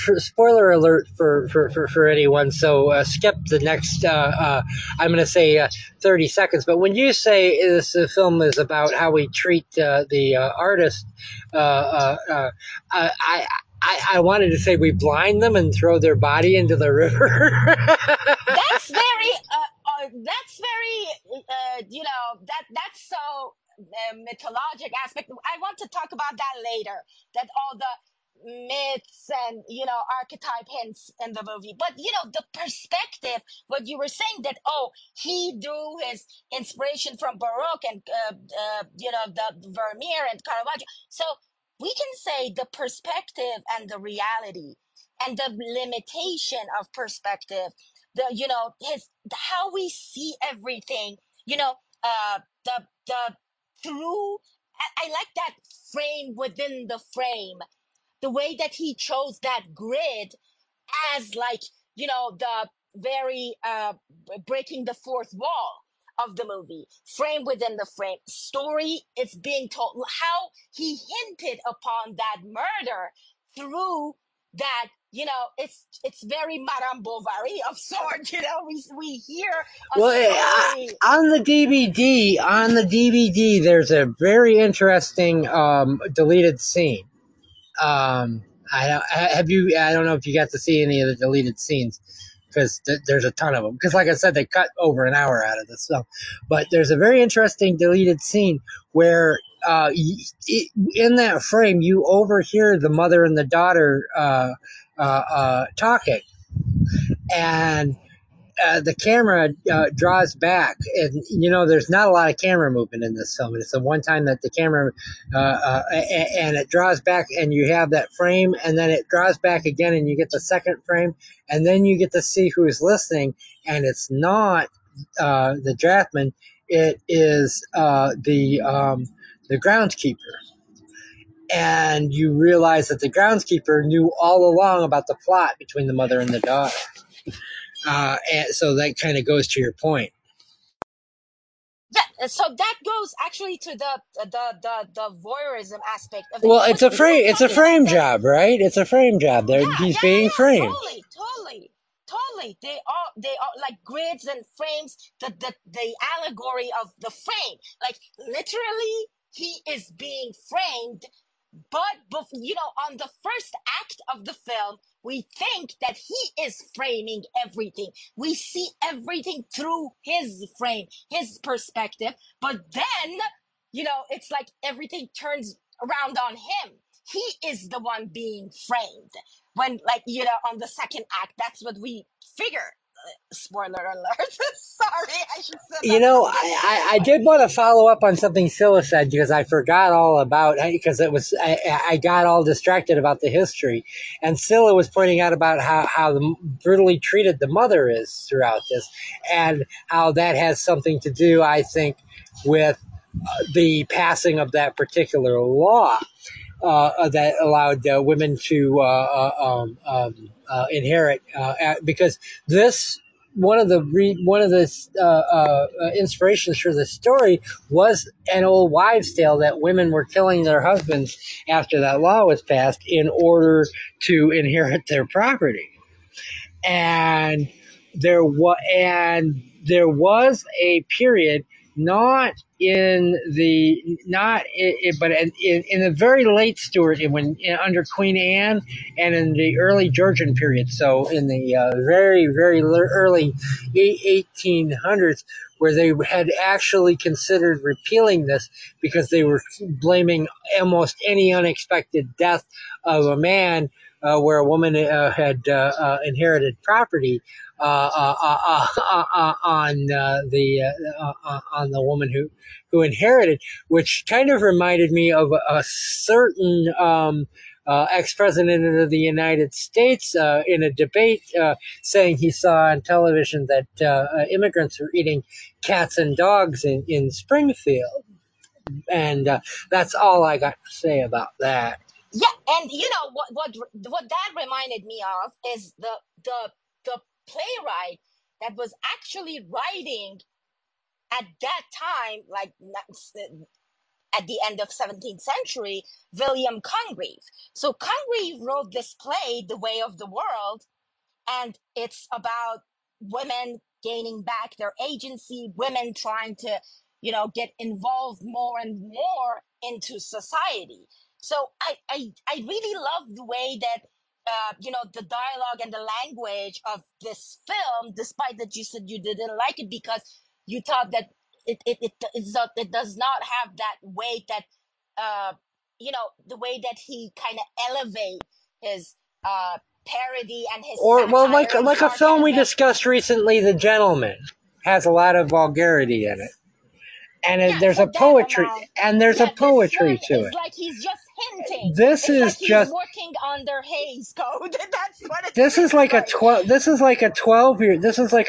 for anyone. So skip the next. I'm going to say 30 seconds. But when you say this film is about how we treat the artist, I wanted to say we blind them and throw their body into the river. That's very that's so mythologic aspect. I want to talk about that later, that all the myths and archetype hints in the movie. But the perspective, what you were saying, that he drew his inspiration from Baroque and the Vermeer and Caravaggio. So we can say the perspective and the reality and the limitation of perspective, how we see everything, the through. I like that frame within the frame, the way that he chose that grid as the very breaking the fourth wall of the movie, frame within the frame. Story is being told, how he hinted upon that murder through that. It's very Madame Bovary of sorts. We hear a story. On the DVD, there's a very interesting deleted scene. I don't know if you got to see any of the deleted scenes, because there's a ton of them. Because, like I said, they cut over an hour out of this film. But there's a very interesting deleted scene where in that frame you overhear the mother and the daughter talking, and the camera draws back, and there's not a lot of camera movement in this film. It's the one time that the camera and it draws back, and you have that frame, and then it draws back again, and you get the second frame, and then you get to see who is listening, and it's not the draftman, it is the groundskeeper. And you realize that the groundskeeper knew all along about the plot between the mother and the daughter. And so that kind of goes to your point. Yeah, so that goes actually to the voyeurism aspect of it. Well, it's a frame job, right? It's a frame job. He's being framed. Totally. They are like grids and frames. The allegory of the frame, like literally, he is being framed. But on the first act of the film, we think that he is framing everything. We see everything through his frame, his perspective. But then, it's like everything turns around on him. He is the one being framed. When, on the second act, that's what we figure. Spoiler alert. Sorry, I should say that. I did want to follow up on something Scylla said, because I forgot all about, because it was, I got all distracted about the history. And Scylla was pointing out about how brutally treated the mother is throughout this, and how that has something to do, I think, with the passing of that particular law. That allowed women to inherit, because one of the inspirations for this story was an old wives' tale that women were killing their husbands after that law was passed in order to inherit their property, and there was a period. But in the very late Stuart, under Queen Anne, and in the early Georgian period, so in the very, very early 1800s, where they had actually considered repealing this because they were blaming almost any unexpected death of a man where a woman had inherited property on the woman who inherited, which kind of reminded me of a certain ex-president of the United States in a debate saying he saw on television that immigrants were eating cats and dogs in Springfield. And that's all I got to say about that. Yeah, and what that reminded me of is the playwright that was actually writing at that time, like at the end of 17th century, William Congreve. So Congreve wrote this play, The Way of the World, and it's about women gaining back their agency, women trying to, get involved more and more into society. So I really love the way that the dialogue and the language of this film, despite that you said you didn't like it because you thought that it does not have that weight that the way that he kind of elevate his parody and his like a film we discussed recently, The Gentleman, has a lot of vulgarity in it. And there's a poetry, poetry to it. It's like he's just hinting. He's working on their Hays Code. That's what it is. This is like a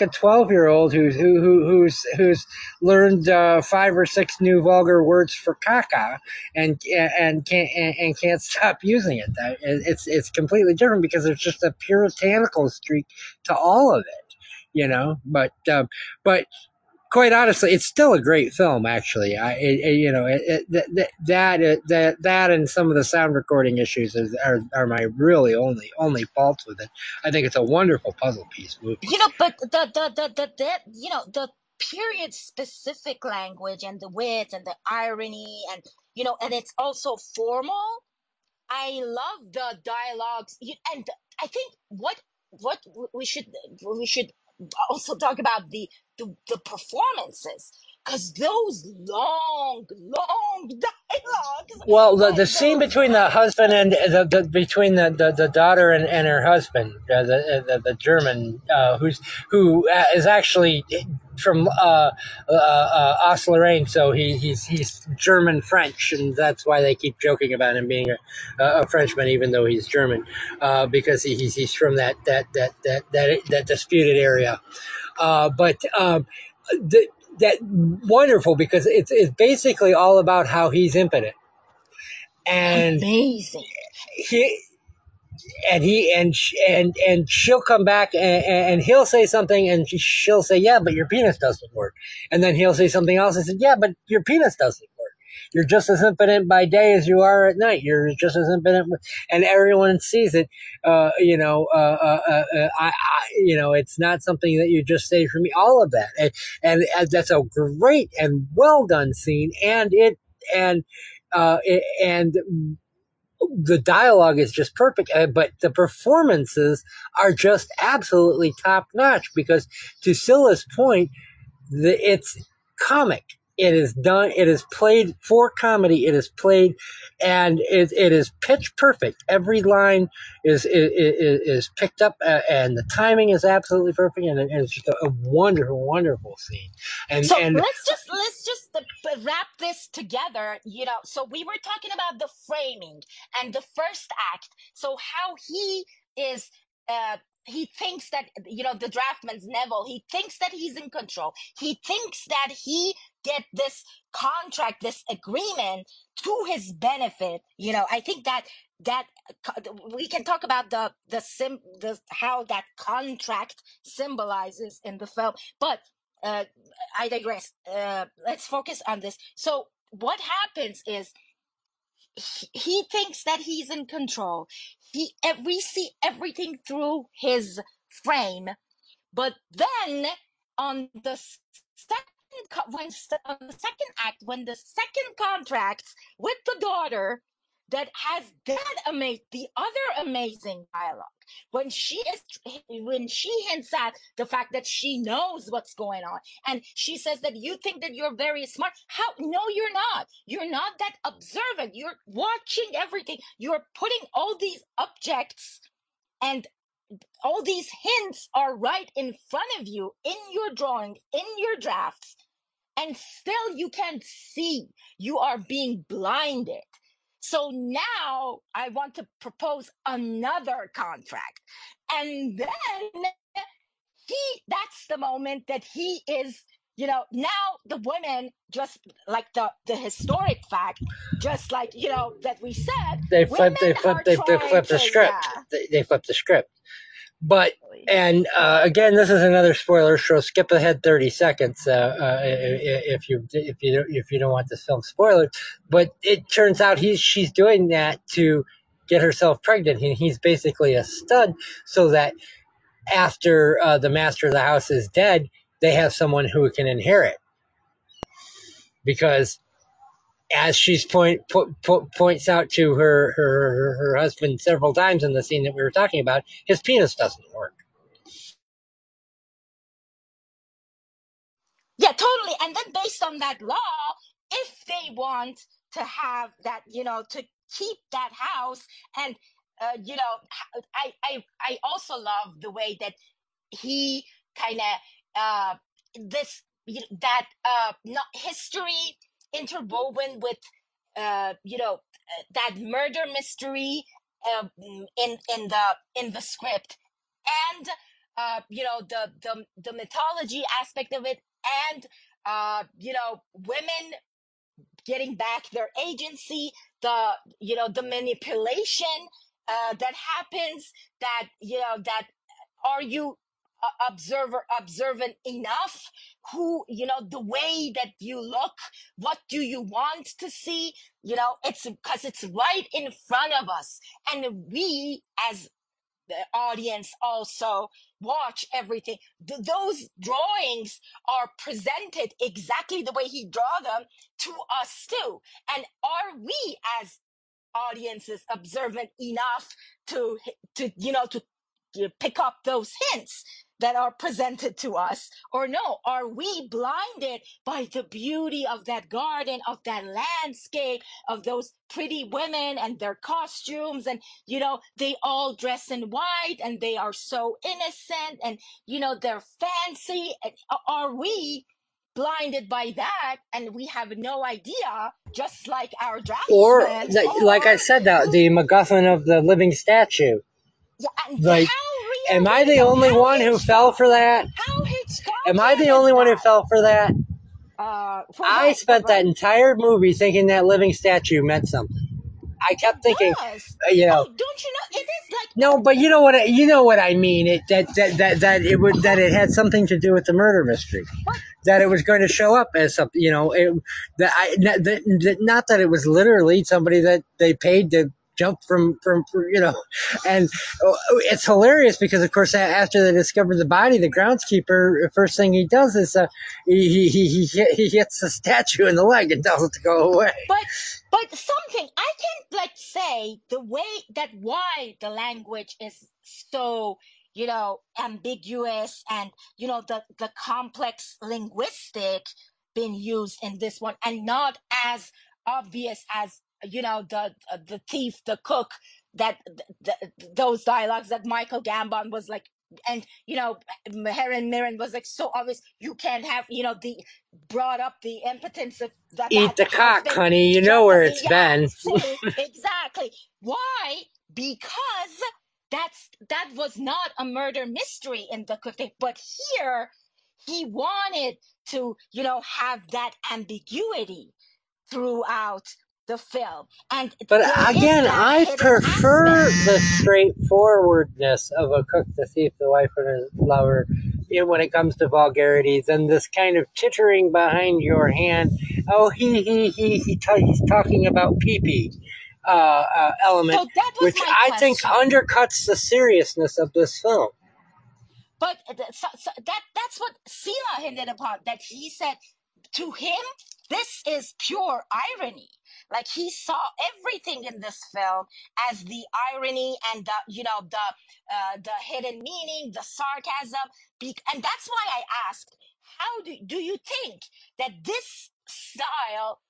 12-year-old who's learned 5 or 6 new vulgar words for caca and can't stop using it. It's completely different because there's just a puritanical streak to all of it, But quite honestly, it's still a great film. Actually, that and some of the sound recording issues are my really only faults with it. I think it's a wonderful puzzle piece movie. But the period specific language and the wit and the irony and and it's also formal. I love the dialogues, and I think what we should also talk about the performances. because those long dialogues Well, the and scene those between the husband and between the daughter and her husband, the German, who is actually from Oslo-Lorraine, so he's German French, and that's why they keep joking about him being a Frenchman, even though he's German, because he's from that disputed area. But that wonderful, because it's basically all about how he's impotent. And amazing. and she'll come back and he'll say something and she'll say, yeah, but your penis doesn't work. And then he'll say something else and say, yeah, but your penis doesn't work. You're just as impotent by day as you are at night. You're just as impotent, and everyone sees it. It's not something that you just say for me. All of that, and that's a great and well done scene, and the dialogue is just perfect, but the performances are just absolutely top notch, because to Scylla's point, it's comic. It is done. It is played for comedy. It is played, and it is pitch perfect. Every line is picked up, and the timing is absolutely perfect. And it's just a wonderful, wonderful scene. So And let's just wrap this together. So we were talking about the framing and the first act. So how he is. He thinks that, the draftman's Neville, he thinks that he's in control. He thinks that he get this contract, this agreement to his benefit. I think that we can talk about how that contract symbolizes in the film, but I digress. Let's focus on this. So what happens is he thinks that he's in control. We see everything through his frame, but then on the second act, when the second contract with the daughter that has the other amazing dialogue, when she hints at the fact that she knows what's going on, and she says that you think that you're very smart. No, you're not. You're not that observant. You're watching everything. You're putting all these objects and all these hints are right in front of you in your drawing, in your drafts, and still you can't see. You are being blinded. So now I want to propose another contract. And then that's the moment that he is, now the women, just like the historic fact, just like, that we said, they flip the script. Yeah. They flip the script. But, and again, this is another spoiler, so skip ahead 30 seconds if you don't want this film spoiled. But it turns out she's doing that to get herself pregnant, and he's basically a stud, so that after the master of the house is dead, they have someone who can inherit. Because, as she's points out to her husband several times in the scene that we were talking about, his penis doesn't work. Yeah, totally. And then based on that law, if they want to have that, to keep that house, and I also love the way that he kind of that not history interwoven with that murder mystery in the script, and the mythology aspect of it, and women getting back their agency, the manipulation that happens, that are you observant enough, who the way that you look, what do you want to see, it's because it's right in front of us, and we as the audience also watch everything. Those drawings are presented exactly the way he draw them to us too. And are we as audiences observant enough to pick up those hints? that are presented to us? Or no, are we blinded by the beauty of that garden, of that landscape, of those pretty women and their costumes? And, they all dress in white and they are so innocent and, they're fancy. And are we blinded by that and we have no idea, just like our Or, draftsman? like I said, the MacGuffin of the living statue. Yeah, and Like, how am real, I the only one who fell for that? How Hitchcockian Am I the only one who fell for that? For I what? spent that entire movie thinking that living statue meant something. I kept thinking, Does. don't you know, it is like... No, but you know what I mean. That it had something to do with the murder mystery. That it was going to show up as something. Not that it was literally somebody that they paid to jump from. And it's hilarious because of course after they discovered the body, the groundskeeper, the first thing he does is he hits the statue in the leg and tells it to go away. But something I can say the way that why the language is so ambiguous and the complex linguistic being used in this one and not as obvious as the thief, the cook, that those dialogues that Michael Gambon was like, and Helen Mirren was like so obvious. You can't have the brought up the impotence of that. Eat the cock, honey. You know where it's been. See, exactly. Why? Because that was not a murder mystery in the cook thing, but here he wanted to have that ambiguity throughout the film. But again, I prefer the straightforwardness of a cook, the thief, the wife, and his lover when it comes to vulgarities and this kind of tittering behind your hand. Oh, he's talking about pee-pee element, which I think undercuts the seriousness of this film. But that's what Sila hinted upon, that he said to him, this is pure irony. Like he saw everything in this film as the irony and the hidden meaning, the sarcasm, and that's why I asked, how do you think that this style,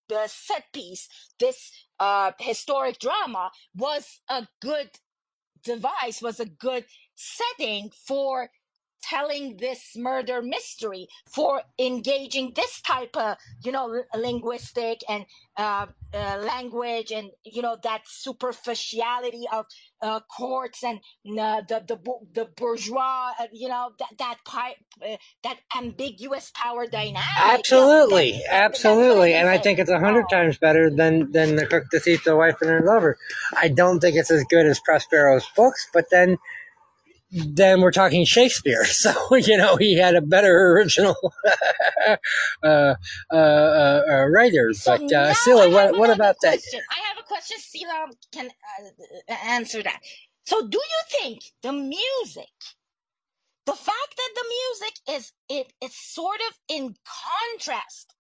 the set piece, this historic drama was a good device, was a good setting for telling this murder mystery, for engaging this type of linguistic and language and that superficiality of courts and the bourgeois, that ambiguous power dynamic. Absolutely, and I think it's 100 times better than The Cook, the Thief, the Wife, and Her Lover. I don't think it's as good as Prospero's books, but then we're talking Shakespeare, so he had a better original writer. So but Sila, what about that? I have a question. Sila can answer that. So, do you think the music, the fact that the music it's sort of in contrast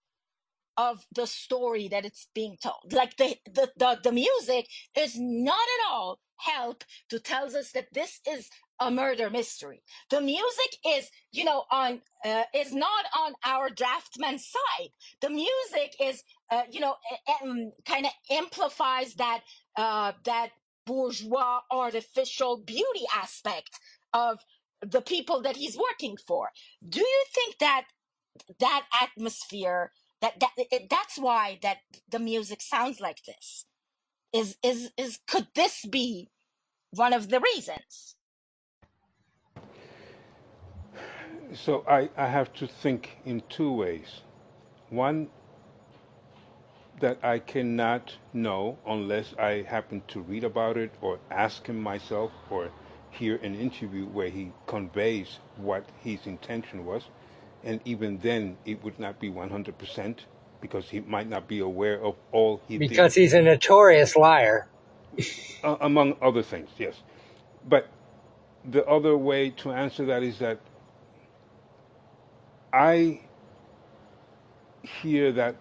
of the story that it's being told, like the music is not at all help to tell us that this is a murder mystery. The music is is not on our draftsman's side. The music is kind of amplifies that bourgeois artificial beauty aspect of the people that he's working for. Do you think that atmosphere, that's why that the music sounds like this? Could this be one of the reasons? So I have to think in two ways. One, that I cannot know unless I happen to read about it or ask him myself or hear an interview where he conveys what his intention was. And even then, it would not be 100% because he might not be aware of all he did. Because he's a notorious liar. Among other things, yes. But the other way to answer that is that I hear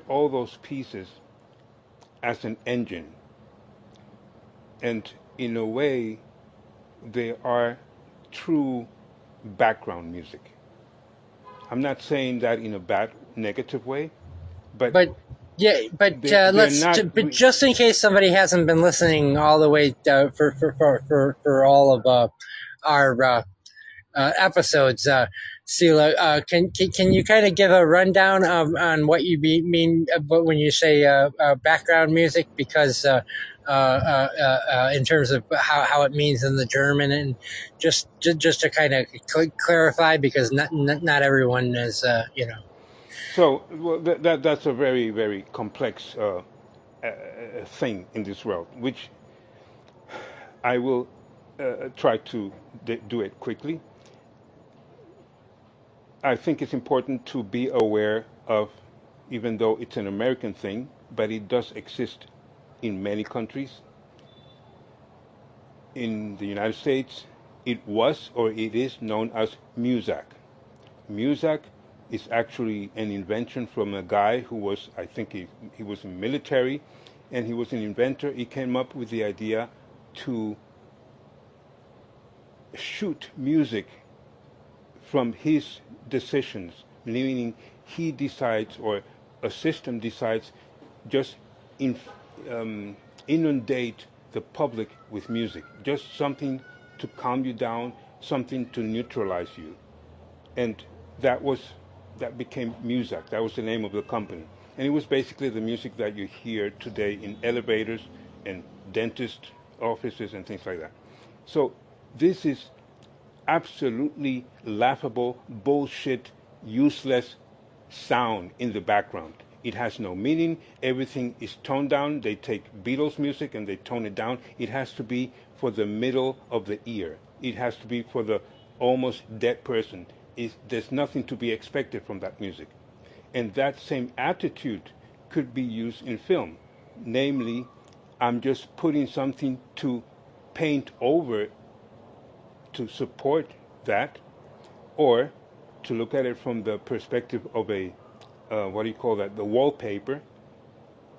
all those pieces as an engine. And in a way, they are true background music. I'm not saying that in a bad, negative way, but But yeah, but they're not. but just in case somebody hasn't been listening all the way for all of our episodes, Sela, can you kind of give a rundown on what you mean when you say background music? Because in terms of how it means in the German, and just to kind of clarify, because not everyone is So well, that's a very very complex thing in this world, which I will try to do it quickly. I think it's important to be aware of, even though it's an American thing, but it does exist in many countries. In the United States, it was or it is known as Muzak. Muzak is actually an invention from a guy who was, I think he was in military, and he was an inventor. He came up with the idea to shoot music from his decisions, meaning he decides or a system decides just in, inundate the public with music, just something to calm you down, something to neutralize you. And that was that became Muzak. That was the name of the company, and it was basically the music that you hear today in elevators and dentist offices and things like that. So this is absolutely laughable, bullshit, useless sound in the background. It has no meaning. Everything is toned down. They take Beatles music and they tone it down. It has to be for the middle of the ear. It has to be for the almost dead person. There's nothing to be expected from that music. And that same attitude could be used in film. Namely, I'm just putting something to paint over to support that, or to look at it from the perspective of a, what do you call that, the wallpaper.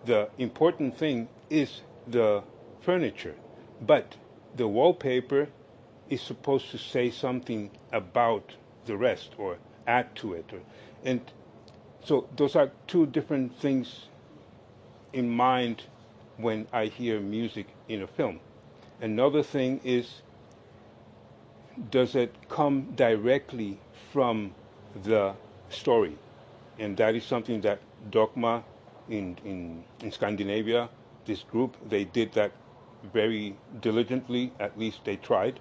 The important thing is the furniture, but the wallpaper is supposed to say something about the rest or add to it. And so those are two different things in mind when I hear music in a film. Another thing is, does it come directly from the story? And that is something that Dogma in Scandinavia, this group, they did that very diligently, at least they tried.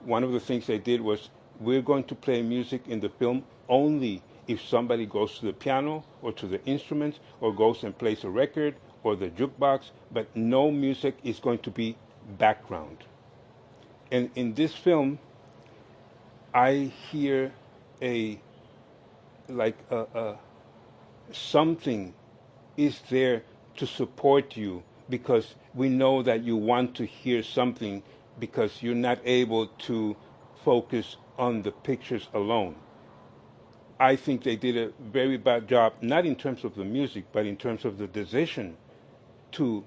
One of the things they did was, we're going to play music in the film only if somebody goes to the piano or to the instruments or goes and plays a record or the jukebox, but no music is going to be background. And in this film, I hear a something is there to support you, because we know that you want to hear something because you're not able to focus on the pictures alone. I think they did a very bad job, not in terms of the music, but in terms of the decision to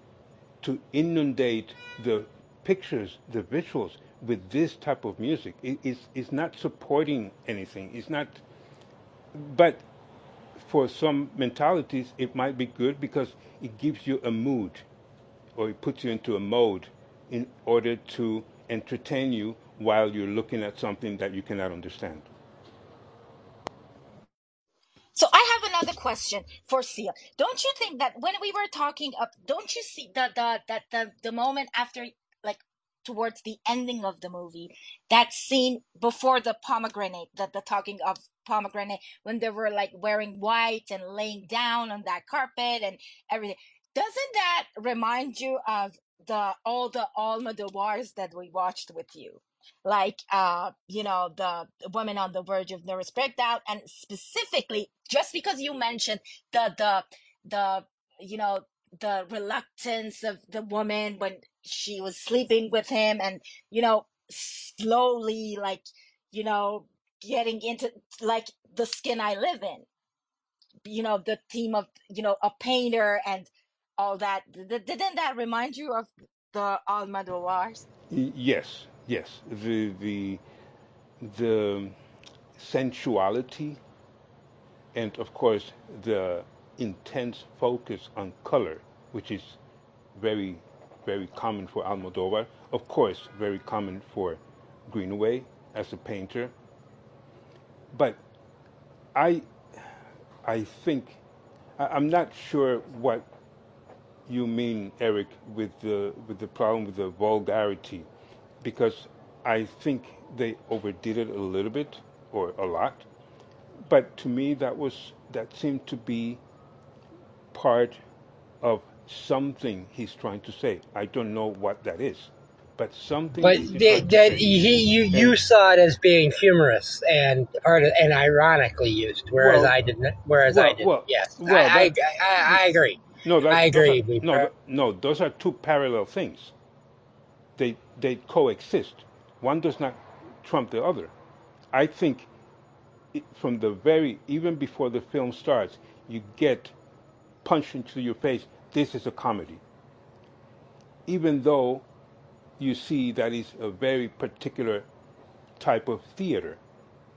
inundate the pictures, the visuals, with this type of music. It's not supporting anything. It's not. But for some mentalities, it might be good because it gives you a mood, or it puts you into a mode in order to entertain you while you're looking at something that you cannot understand. So I have another question for Sia. Don't you think that when we were talking up, don't you see the moment after, like, towards the ending of the movie, that scene before the pomegranate, the talking of pomegranate, when they were like wearing white and laying down on that carpet and everything, doesn't that remind you of all the Almodovar's that we watched with you? Like, the women on the verge of nervous breakdown, and specifically just because you mentioned the you know the reluctance of the woman when she was sleeping with him, and slowly, like, getting into, like, the skin I live in, the theme of a painter and all that. Didn't that remind you of the Almodovar's? Yes, yes. The sensuality and of course the intense focus on color, which is very, very common for Almodovar. Of course, very common for Greenaway as a painter. But I, I think I'm not sure what you mean, Eric, with the problem with the vulgarity, because I think they overdid it a little bit or a lot. But to me, that seemed to be part of something he's trying to say. I don't know what that is, but something. But he's trying to say. you And saw it as being humorous and and ironically used, whereas well, I didn't. Whereas I didn't. Yes, that I agree. no, I agree. no, those are two parallel things. They coexist. One does not trump the other. I think from the even before the film starts, you get punched into your face. This is a comedy, even though you see that is a very particular type of theater.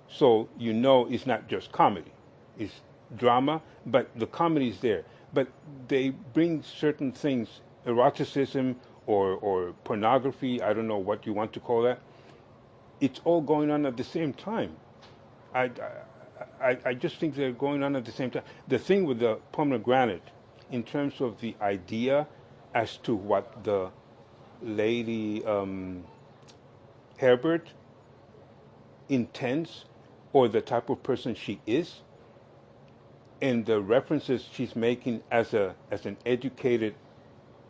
So you know it's not just comedy, it's drama, but the comedy is there. But they bring certain things, eroticism or pornography, I don't know what you want to call that. It's all going on at the same time. I, I just think they're going on at the same time. The thing with the pomegranate, in terms of the idea as to what the lady Herbert intends or the type of person she is, and the references she's making as an educated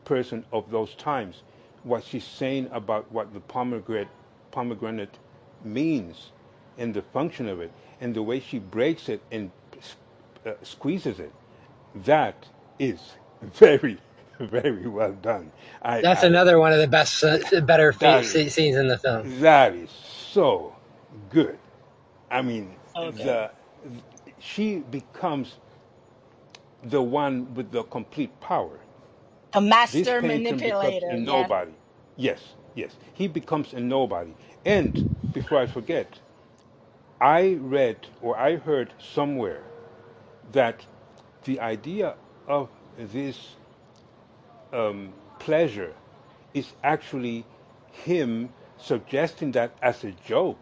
person of those times, what she's saying about what the pomegranate means and the function of it, and the way she breaks it and squeezes it, that is very, very well done. That's another one of the best, better scenes in the film. That is so good. I mean, Okay. she becomes the one with the complete power. The This master painter becomes manipulator. a Yeah. nobody. Yes, yes. He becomes a nobody. And before I forget, I read or I heard somewhere that the idea of this pleasure is actually him suggesting that as a joke,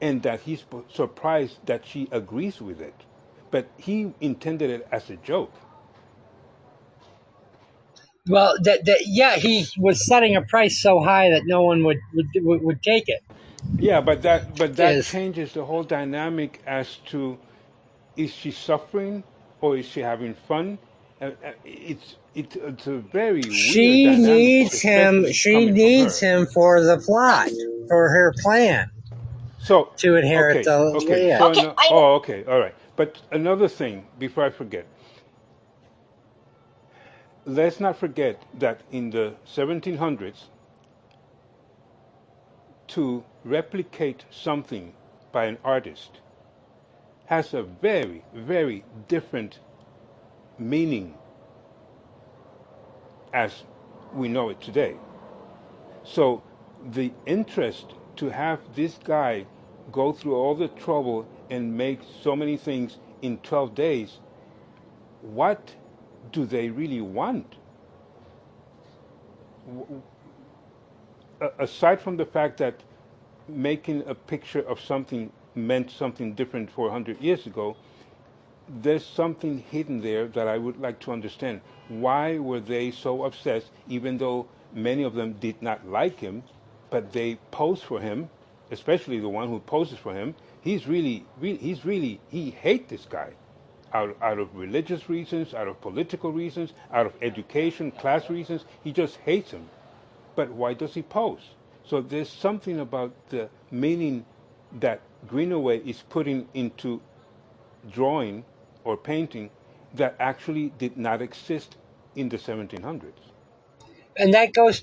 and that he's surprised that she agrees with it. But he intended it as a joke. Well, yeah, he was setting a price so high that no one would take it. Yeah, but that Yes. changes the whole dynamic as to, is she suffering or is she having fun? It's a very She weird dynamic, needs him. especially She coming from needs her. him for the plot, for her plan So to inherit the. okay, Yeah. so Okay. okay, all right. But another thing before I forget, let's not forget that in the 1700s, to replicate something by an artist has a very, very different meaning as we know it today. So the interest to have this guy go through all the trouble and make so many things in 12 days, what do they really want? Aside from the fact that making a picture of something meant something different 400 years ago, there's something hidden there that I would like to understand. Why were they so obsessed, even though many of them did not like him, but they posed for him, especially the one who poses for him? He hates this guy. Out of religious reasons, out of political reasons, out of education, class reasons, he just hates him. But why does he pose? So there's something about the meaning that Greenaway is putting into drawing or painting that actually did not exist in the 1700s. And that goes,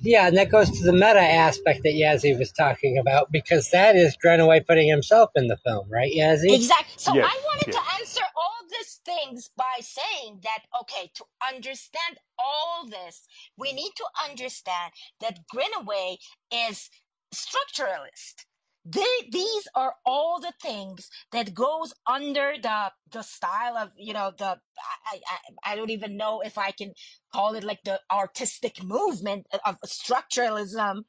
to the meta aspect that Yazzie was talking about, because that is Greenaway putting himself in the film, right, Yazzie? Exactly. So Yes, I wanted yes. to answer all this covers things by saying that, okay, to understand all this, we need to understand that Greenaway is structuralist. These are all the things that goes under the style of, I don't even know if I can call it like the artistic movement of structuralism,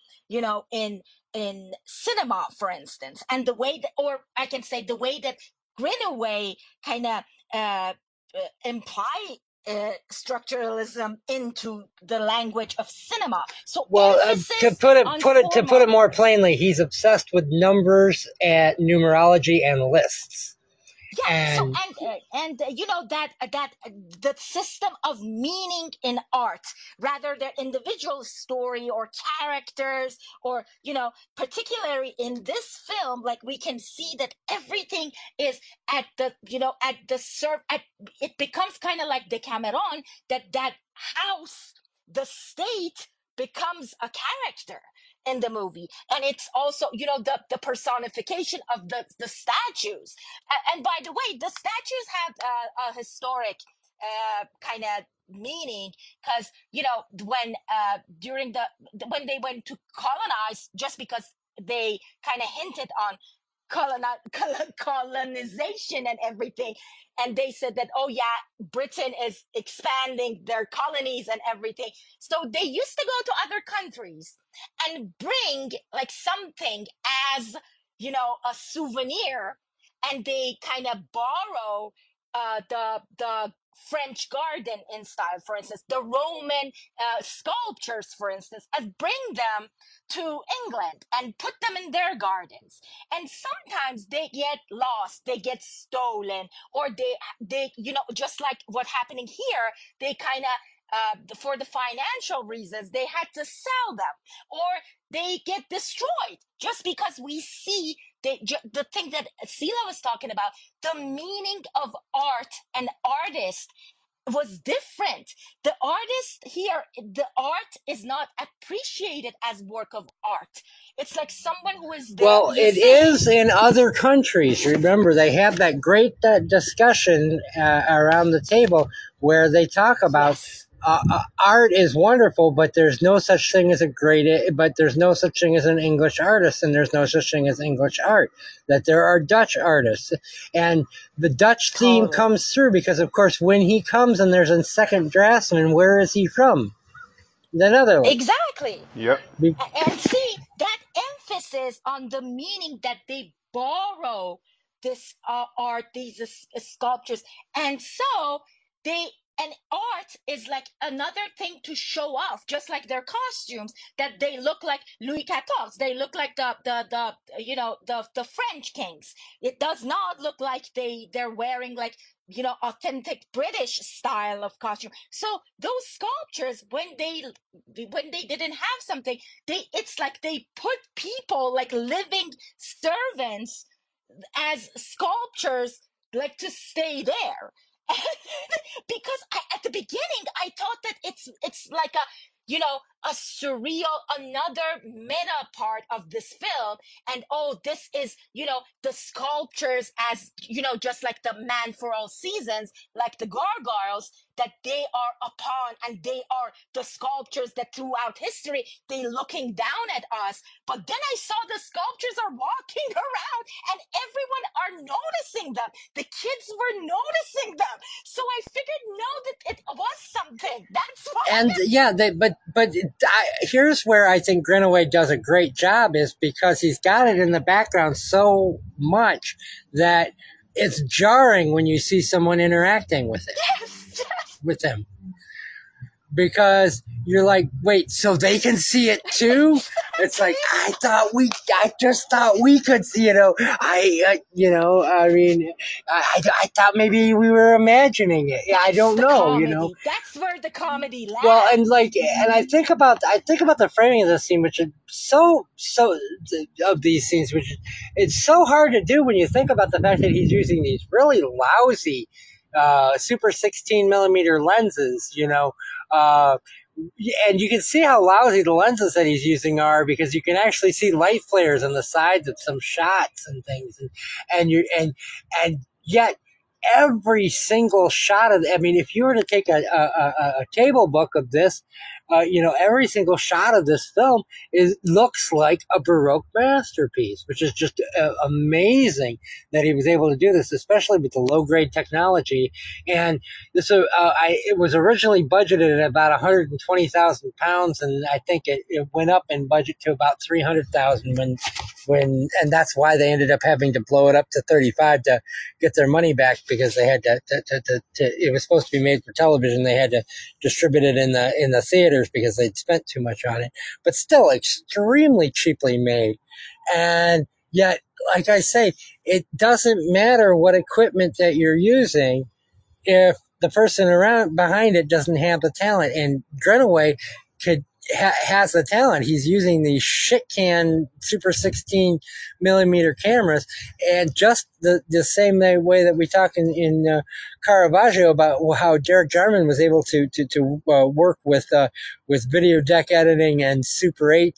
in cinema, for instance, and the way that, or I can say the way that Greenaway kind of imply structuralism into the language of cinema. So, well, to put it more plainly, he's obsessed with numbers and numerology and lists. Yeah, and that the system of meaning in art, rather than individual story or characters, or particularly in this film, like we can see that everything is at the it becomes kind of like Decameron, that house, the state becomes a character in the movie, and it's also the personification of the statues. And by the way, the statues have a historic kind of meaning, because when when they went to colonize, just because they kind of hinted on colonization and everything, and they said that, oh yeah, Britain is expanding their colonies and everything, so they used to go to other countries and bring like something as a souvenir, and they kind of borrow the French garden in style, for instance, the Roman sculptures, for instance, and bring them to England and put them in their gardens. And sometimes they get lost, they get stolen, or they just like what happening here, they kind of for the financial reasons, they had to sell them, or they get destroyed, just because we see the thing that Sila was talking about, the meaning of art and artist was different. The artist here, the art is not appreciated as work of art. It's like someone who is there. Well, it is in other countries. Remember, they have that great discussion around the table where they talk about Yes. Art is wonderful, but there's no such thing as there's no such thing as an English artist, and there's no such thing as English art. That there are Dutch artists, and the Dutch theme comes through because, of course, when he comes and there's a second draftsman, where is he from? The Netherlands. Exactly. Yep. And see that emphasis on the meaning that they borrow this art, these sculptures, and so and art is like another thing to show off, just like their costumes, that they look like Louis XIV. They look like the French kings. It does not look like they're wearing like authentic British style of costume. So those sculptures, when they didn't have something, it's like they put people like living servants as sculptures, like to stay there. Because at the beginning I thought that it's like a surreal, another meta part of this film, and this is the sculptures, as just like the Man for All Seasons, like the gargoyles, that they are upon, and they are the sculptures that throughout history they looking down at us. But then I saw the sculptures are walking around and everyone are noticing them. The kids were noticing them, so I figured that it was something. That's why. And yeah, here's where I think Greenaway does a great job, is because he's got it in the background so much that it's jarring when you see someone interacting with it. Yes. With them, because you're like, wait, so they can see it too? It's like, I just thought we could see, I thought maybe we were imagining it. I don't know, comedy. That's where the comedy lies. Well, and I think about the framing of this scene, which is so of these scenes, which it's so hard to do when you think about the fact that he's using these really lousy super 16 millimeter lenses, and you can see how lousy the lenses that he's using are, because you can actually see light flares on the sides of some shots and things, and yet every single shot of, I mean, if you were to take a table book of this, every single shot of this film looks like a Baroque masterpiece, which is just amazing that he was able to do this, especially with the low grade technology. And this, it was originally budgeted at about £120,000, and I think it went up in budget to about 300,000 and that's why they ended up having to blow it up to 35 to get their money back, because they had to it was supposed to be made for television. They had to distribute it in the theaters because they'd spent too much on it, but still extremely cheaply made. And yet, like I say, it doesn't matter what equipment that you're using if the person around behind it doesn't have the talent. And Greenaway has the talent. He's using these shit can Super 16 millimeter cameras, and just the same way that we talk in Caravaggio about how Derek Jarman was able to work with video deck editing and Super 8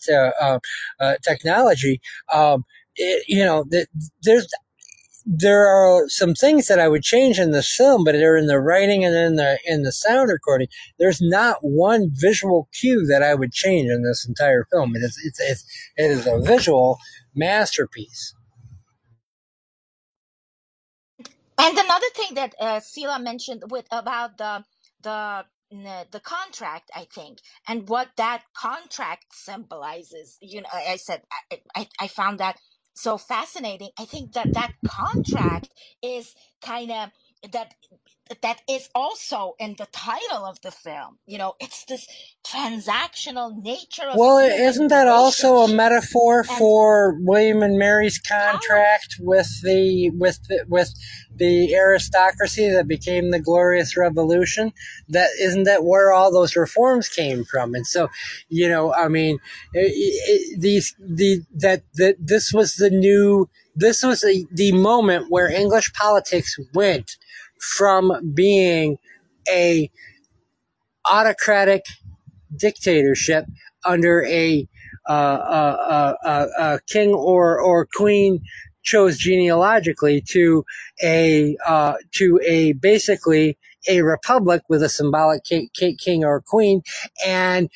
technology. There are some things that I would change in the film, but they're in the writing and in the sound recording. There's not one visual cue that I would change in this entire film. It is a visual masterpiece. And another thing that Sila mentioned about the contract, I think, and what that contract symbolizes. I said I found that so fascinating. I think that contract is kind of that is also in the title of the film. It's this transactional nature of isn't that also a metaphor for William and Mary's contract with the aristocracy that became the Glorious Revolution? Isn't that where all those reforms came from? And so, I mean, this was the moment where English politics went from being a autocratic dictatorship under a king or queen chose genealogically to a basically a republic with a symbolic king or queen, and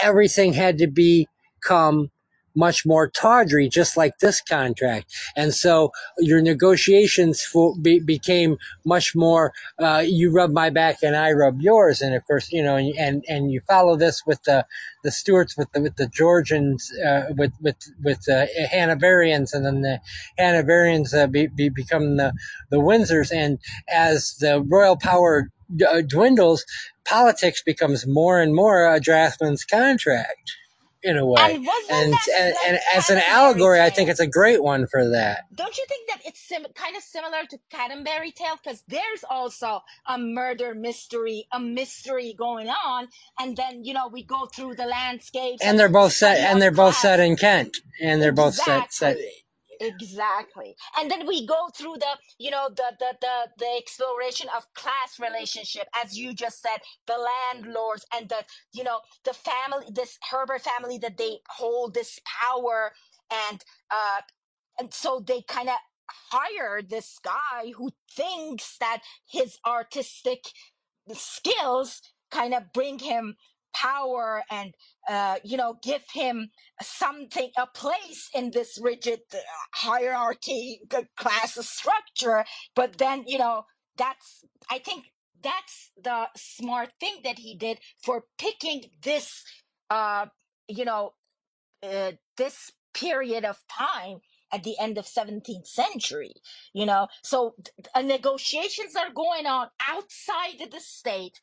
everything had to become much more tawdry, just like this contract. And so your negotiations became much more, you rub my back and I rub yours. And of course, and you follow this with the Stuarts, with the Georgians, with Hanoverians, and then the Hanoverians become the Windsors. And as the royal power dwindles, politics becomes more and more a draftsman's contract, in a way. And as an allegory, I think it's a great one for that. Don't you think that it's kind of similar to Canterbury Tale? Because there's also a murder mystery, a mystery going on, and then we go through the landscapes. And they're both set. And they're both set in Kent. And they're both set. Exactly. And then we go through the exploration of class relationship, as you just said, the landlords and the family, this Herbert family, that they hold this power, and so they kind of hire this guy who thinks that his artistic skills kind of bring him power and give him something, a place in this rigid hierarchy class structure. But then I think that's the smart thing that he did for picking this this period of time at the end of 17th century. So negotiations are going on outside the state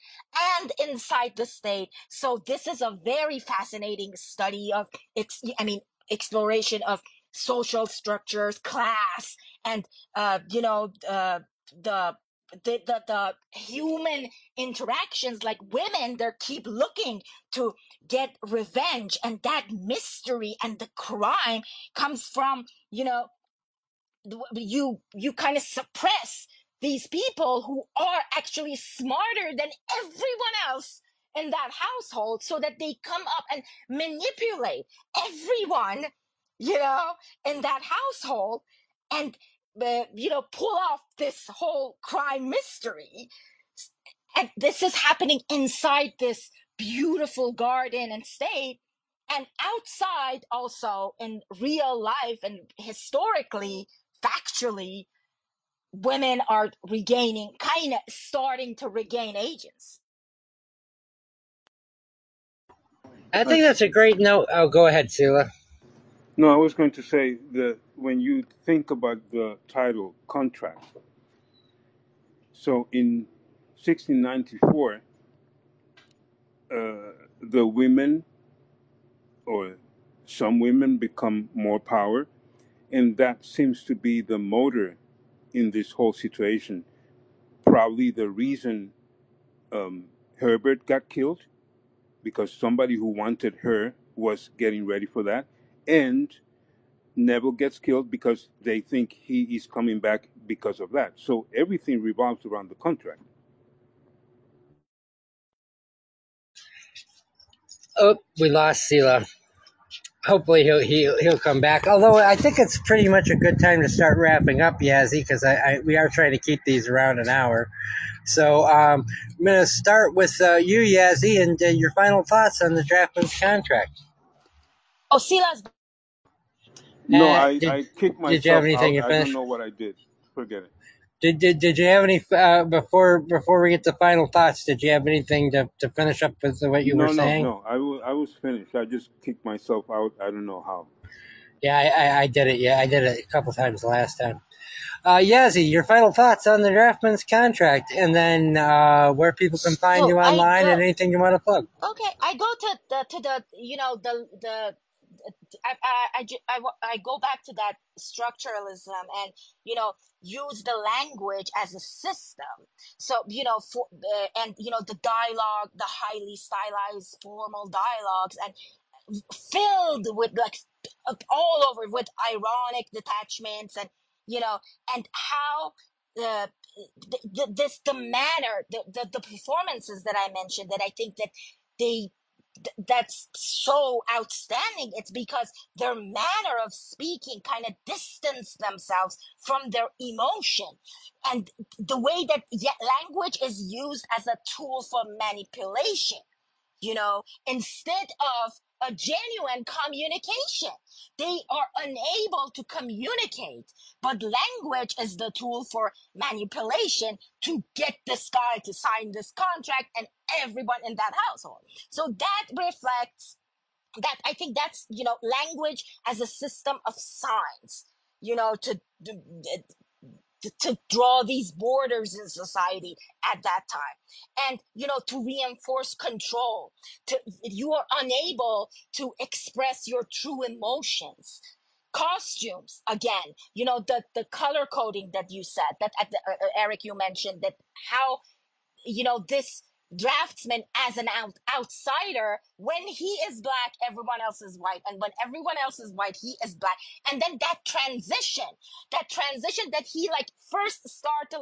and inside the state. So this is a very fascinating study of exploration of social structures, class, and the human interactions. Like women, they keep looking to get revenge, and that mystery and the crime comes from you kind of suppress these people who are actually smarter than everyone else in that household, so that they come up and manipulate everyone in that household. And pull off this whole crime mystery. And this is happening inside this beautiful garden and state, and outside also in real life and historically, factually, women are starting to regain agency. I think that's a great note. Oh, go ahead, Sila. No, I was going to say that when you think about the title contract, so in 1694, the women or some women become more power, and that seems to be the motor in this whole situation. Probably the reason Herbert got killed, because somebody who wanted her was getting ready for that, and Neville gets killed because they think he is coming back because of that. So everything revolves around the contract. Oh, we lost Sila. Hopefully he'll come back. Although I think it's pretty much a good time to start wrapping up, Yazzie, because we are trying to keep these around an hour. So I'm going to start with you, Yazzie, and your final thoughts on the draftman's contract. Oh, Sila's. No, I kicked myself did you have anything out. to I finish? don't know what I did. Forget it. Did you have any before we get to final thoughts? Did you have anything to finish up with what you were saying? No. I was finished. I just kicked myself out. I don't know how. Yeah, I did it. Yeah, I did it a couple times last time. Yazzie, your final thoughts on the draftman's contract, and then where people can find you online and anything you want to plug. Okay, I go to I go back to that structuralism and use the language as a system. So the dialogue, the highly stylized formal dialogues, and filled with all over with ironic detachments, and and how the manner, the performances that I mentioned, that I think that they that's so outstanding. It's because their manner of speaking kind of distance themselves from their emotion, and the way that language is used as a tool for manipulation, instead of a genuine communication. They are unable to communicate, but language is the tool for manipulation to get this guy to sign this contract and everyone in that household. So that reflects that. I think that's, language as a system of signs, to draw these borders in society at that time, and to reinforce control. You are unable to express your true emotions. Costumes, again, the color coding that you said, that Eric, you mentioned that how this draftsman, as an outsider, when he is black, everyone else is white, and when everyone else is white, he is black. And then that transition that he first started,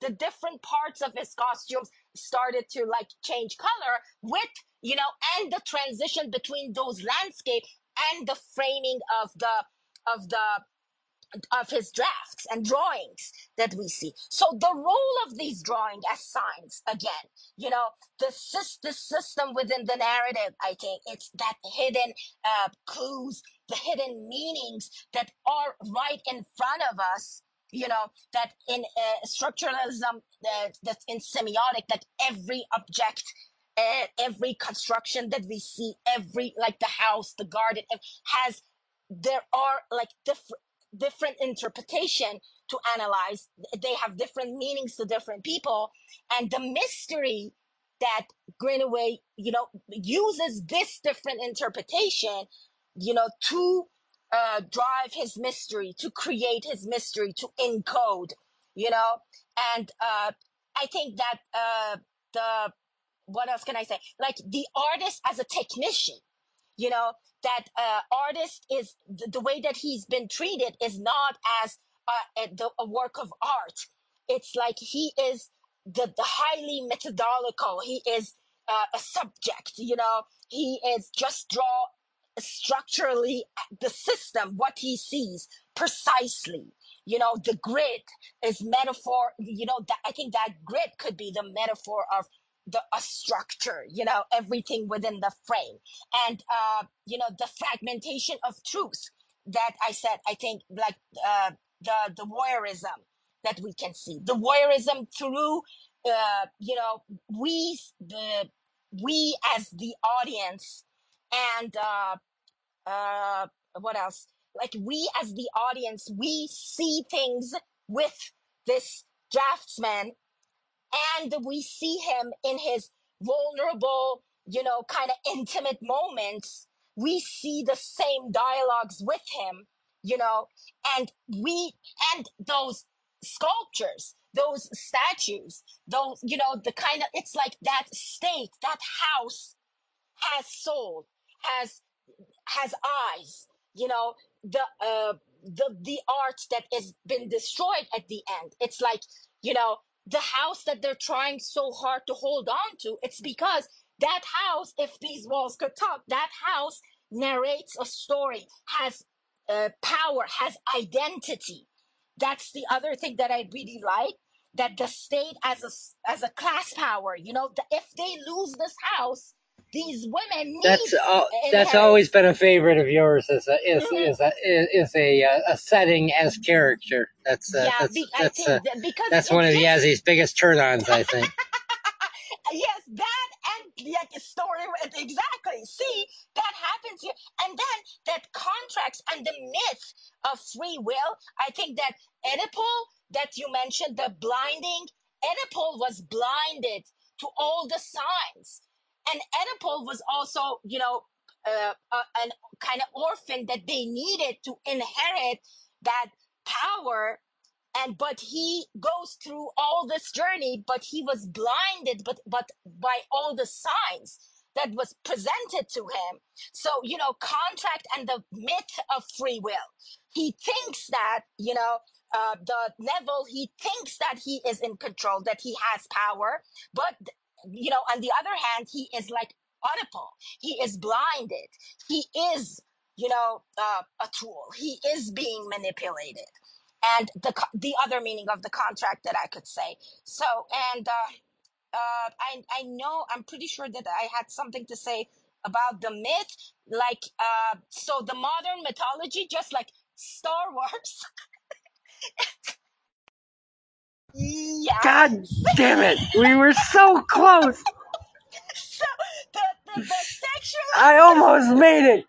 the different parts of his costumes started to change color with, and the transition between those landscape and the framing of his drafts and drawings that we see. So the role of these drawings as signs, again, the system within the narrative, I think it's that hidden clues, the hidden meanings that are right in front of us, that in structuralism, that's in semiotic, that every object, every construction that we see, every, the house, the garden, there are different interpretation to analyze. They have different meanings to different people, and the mystery that Greenaway, uses this different interpretation, to drive his mystery, to create his mystery, to encode, and I think that the what else can I say? The artist as a technician, that artist is the way that he's been treated is not as a work of art. It's like he is the highly methodological. He is a subject. He is just draw structurally the system, what he sees precisely. the grid is metaphor, that I think that grid could be the metaphor of a structure, everything within the frame. And, the fragmentation of truth that I said, I think like, the voyeurism that we can see, the voyeurism through, we as the audience, and, what else? Like, we as the audience, we see things with this draftsman, and we see him in his vulnerable, kind of intimate moments. We see the same dialogues with him, and those sculptures, those statues, those, the kind of, it's like that state, that house has soul, has eyes, the art that has been destroyed at the end. It's like, the house that they're trying so hard to hold on to. It's because that house, if these walls could talk, that house narrates a story, has power, has identity. That's the other thing that I really like, that the state as a class power, if they lose this house, these women need That's always been a favorite of yours. Is a setting as character. That's one of Yazzy's biggest turn-ons, I think. Yes, that and like a story with, exactly. See, that happens here, and then that contracts and the myth of free will. I think that Oedipal that you mentioned, the blinding, Oedipal was blinded to all the signs. And Oedipal was also, an kind of orphan that they needed to inherit that power. But he goes through all this journey, but he was blinded, but by all the signs that was presented to him. So, contract and the myth of free will. He thinks that, the Neville, he thinks that he is in control, that he has power, but on the other hand, he is like Oedipal. He is blinded. He is, a tool. He is being manipulated. And the other meaning of the contract that I could say. So, and I know, I'm pretty sure that I had something to say about the myth, like, so the modern mythology, just like Star Wars. Yeah. God damn it! We were so close. So the sexual. I almost made it.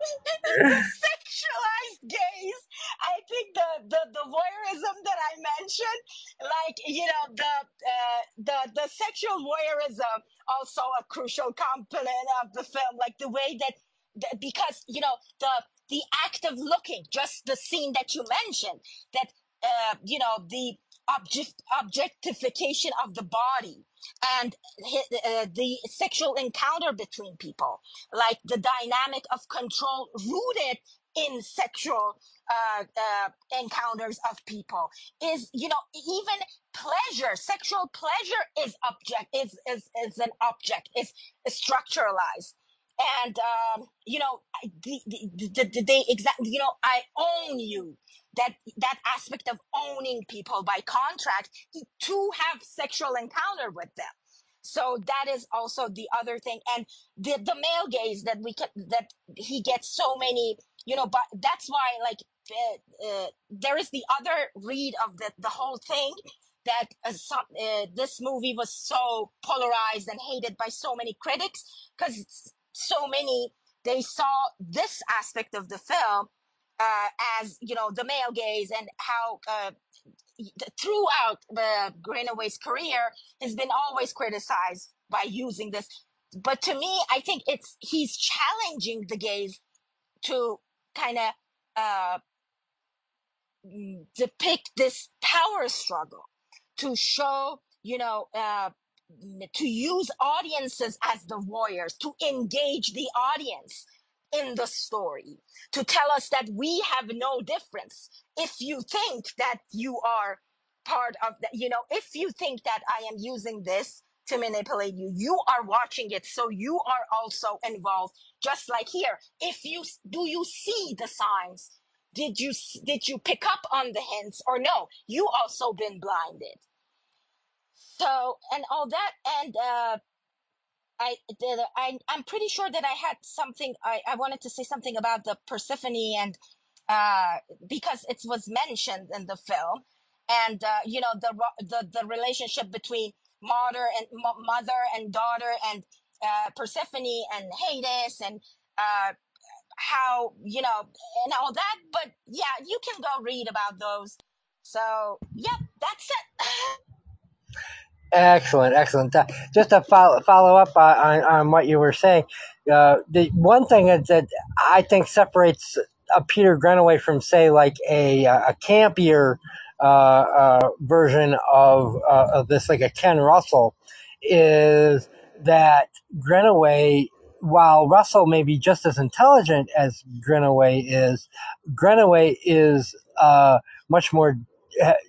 The sexualized gaze. I think the voyeurism that I mentioned, like, the sexual voyeurism, also a crucial component of the film, like the way that because the act of looking, just the scene that you mentioned, that the objectification of the body, and the sexual encounter between people, like the dynamic of control rooted in sexual encounters of people, is, even pleasure, sexual pleasure is an object, is structuralized. And they exactly, I own you, that aspect of owning people by contract, to have sexual encounter with them. So that is also the other thing. And the male gaze that that he gets so many, but that's why, like, there is the other read of the whole thing, that this movie was so polarized and hated by so many critics, because so many, they saw this aspect of the film as, the male gaze, and how throughout Greenaway's career has been always criticized by using this. But to me, I think he's challenging the gaze to kind of depict this power struggle, to show, to use audiences as the voyeurs, to engage the audience in the story, to tell us that we have no difference. If you think that you are part of that, if you think that I am using this to manipulate you, you are watching it, so you are also involved. Just like here, do you see the signs? did you pick up on the hints, or no, you also been blinded? So, and all that, and I'm pretty sure that I had something. I wanted to say something about the Persephone, and uh, because it was mentioned in the film, and the relationship between mother and daughter, and Persephone and Hades, and uh, how, and all that. But yeah, you can go read about those. So yep, that's it. Excellent, excellent. Just to follow up on what you were saying, the one thing that I think separates a Peter Greenaway from, say, like a campier version of this, like a Ken Russell, is that Greenaway, while Russell may be just as intelligent as Greenaway is much more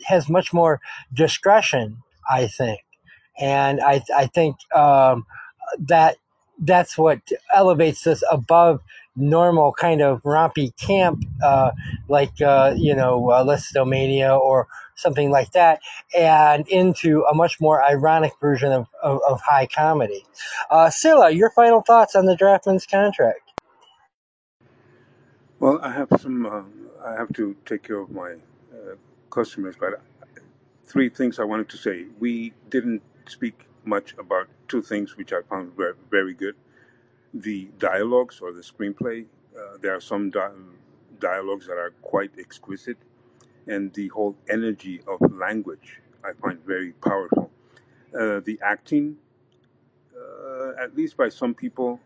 has much more discretion, I think. And I think that that's what elevates this above normal kind of rompy camp, like Listomania or something like that, and into a much more ironic version of high comedy. Scylla, your final thoughts on the Draftman's Contract? Well, I have I have to take care of my customers, but three things I wanted to say. We didn't speak much about two things which I found very, very good: the dialogues or the screenplay. There are some dialogues that are quite exquisite, and the whole energy of language I find very powerful. The acting, at least by some people,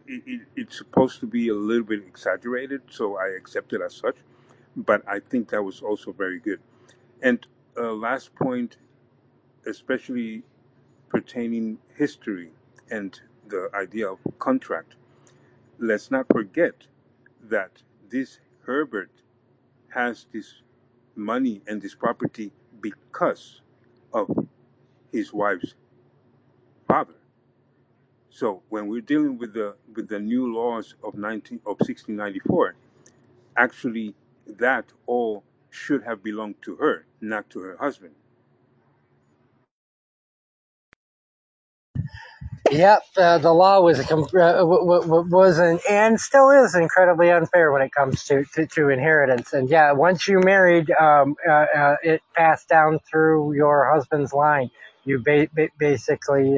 it's supposed to be a little bit exaggerated, so I accept it as such. But I think that was also very good. And last point, especially pertaining history and the idea of contract. Let's not forget that this Herbert has this money and this property because of his wife's father. So when we're dealing with the new laws of 1694, actually that all should have belonged to her, not to her husband. Yep, the law was and still is incredibly unfair when it comes to inheritance. And yeah, once you married, it passed down through your husband's line. You basically,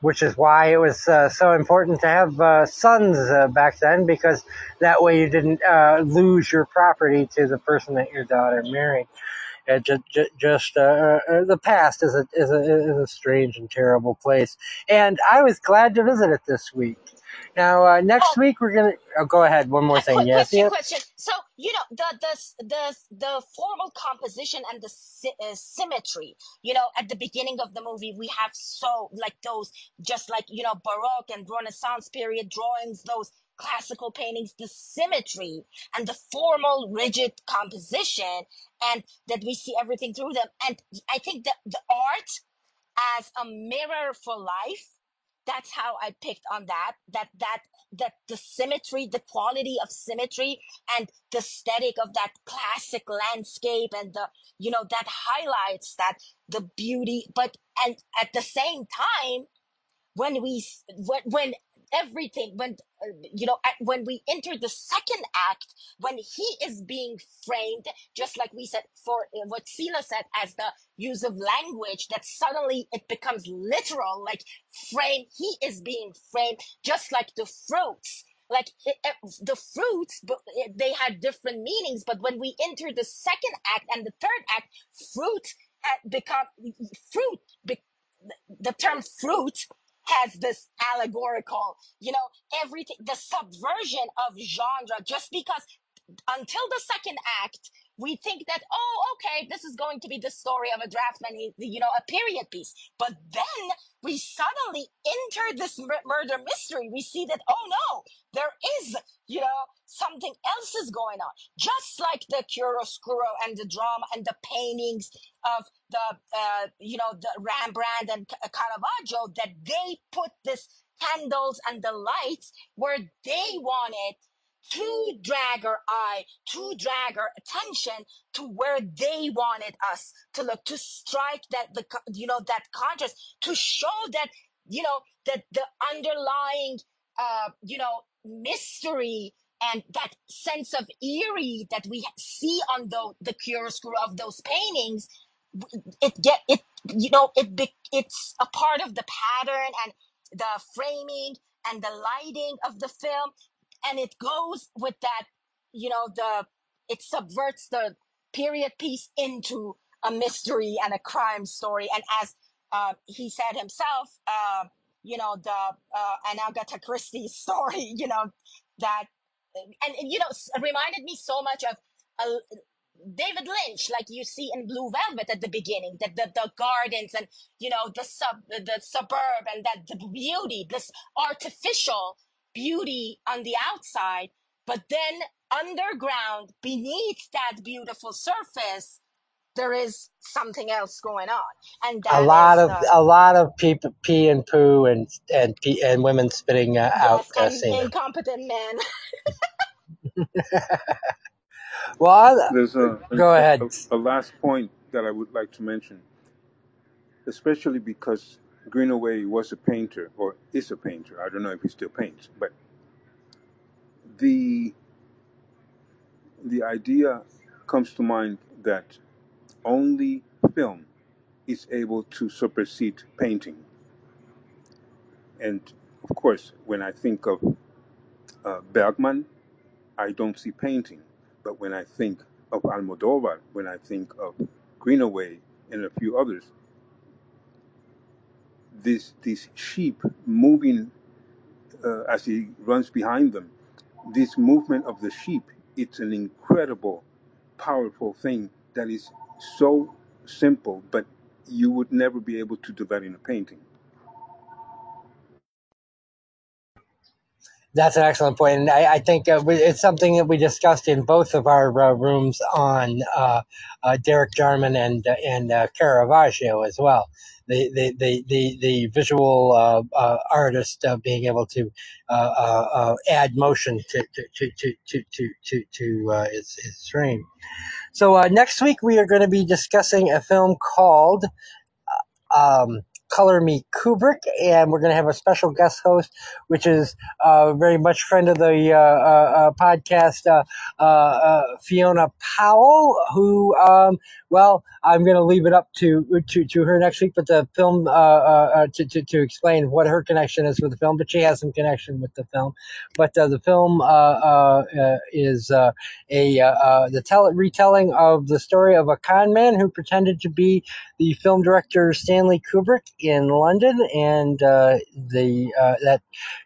which is why it was so important to have sons back then, because that way you didn't lose your property to the person that your daughter married. The past is a strange and terrible place, and I was glad to visit it this week. Now, next week we're gonna go ahead. One more thing, yes. Question. So the formal composition and the symmetry. At the beginning of the movie, we have those, just like Baroque and Renaissance period drawings, those classical paintings, the symmetry and the formal rigid composition, and that we see everything through them. And I think that the art as a mirror for life, that's how I picked on that the symmetry, the quality of symmetry, and the aesthetic of that classic landscape, and that highlights that the beauty. But and at the same time, when everything, when we enter the second act, when he is being framed, just like we said, for what Sila said, as the use of language, that suddenly it becomes literal, like he is being framed, just like the fruits. Like the fruits, but they had different meanings. But when we enter the second act and the third act, fruit had become fruit. The term fruit has this allegorical, everything, the subversion of genre, just because until the second act, we think that, oh, okay, this is going to be the story of a draftsman, a period piece. But then we suddenly enter this murder mystery. We see that, oh no, there is, something else is going on. Just like the chiaroscuro and the drama and the paintings of the Rembrandt and Caravaggio, that they put this candles and the lights where they wanted to drag our eye, to drag our attention to where they wanted us to look, to strike that that contrast, to show that that the underlying mystery and that sense of eerie that we see on the chiaroscuro of those paintings. It's a part of the pattern and the framing and the lighting of the film, and it goes with that. It subverts the period piece into a mystery and a crime story, and as he said himself, the an Agatha Christie story, that reminded me so much of David Lynch, like you see in Blue Velvet at the beginning, that the gardens and the suburb, and that the beauty, this artificial beauty on the outside, but then underground, beneath that beautiful surface, there is something else going on, and A that lot is of a lot of pee and poo and women spitting out yes, and semen. incompetent men. Well, There's go ahead. a last point that I would like to mention, especially because Greenaway was a painter, or is a painter. I don't know if he still paints, but the idea comes to mind that only film is able to supersede painting. And of course, when I think of Bergman, I don't see painting. But when I think of Almodovar, when I think of Greenaway and a few others, these sheep moving as he runs behind them, this movement of the sheep, it's an incredible, powerful thing that is so simple, but you would never be able to do that in a painting. That's an excellent point, and I think it's something that we discussed in both of our rooms on Derek Jarman and Caravaggio as well. The visual artist being able to add motion to his frame. So next week we are going to be discussing a film called Color Me Kubrick, and we're going to have a special guest host, which is very much friend of the podcast, Fiona Powell, who, well, I'm going to leave it up to her next week, but the film, to explain what her connection is with the film, but she has some connection with the film. But the film is the retelling of the story of a con man who pretended to be the film director Stanley Kubrick in London, and that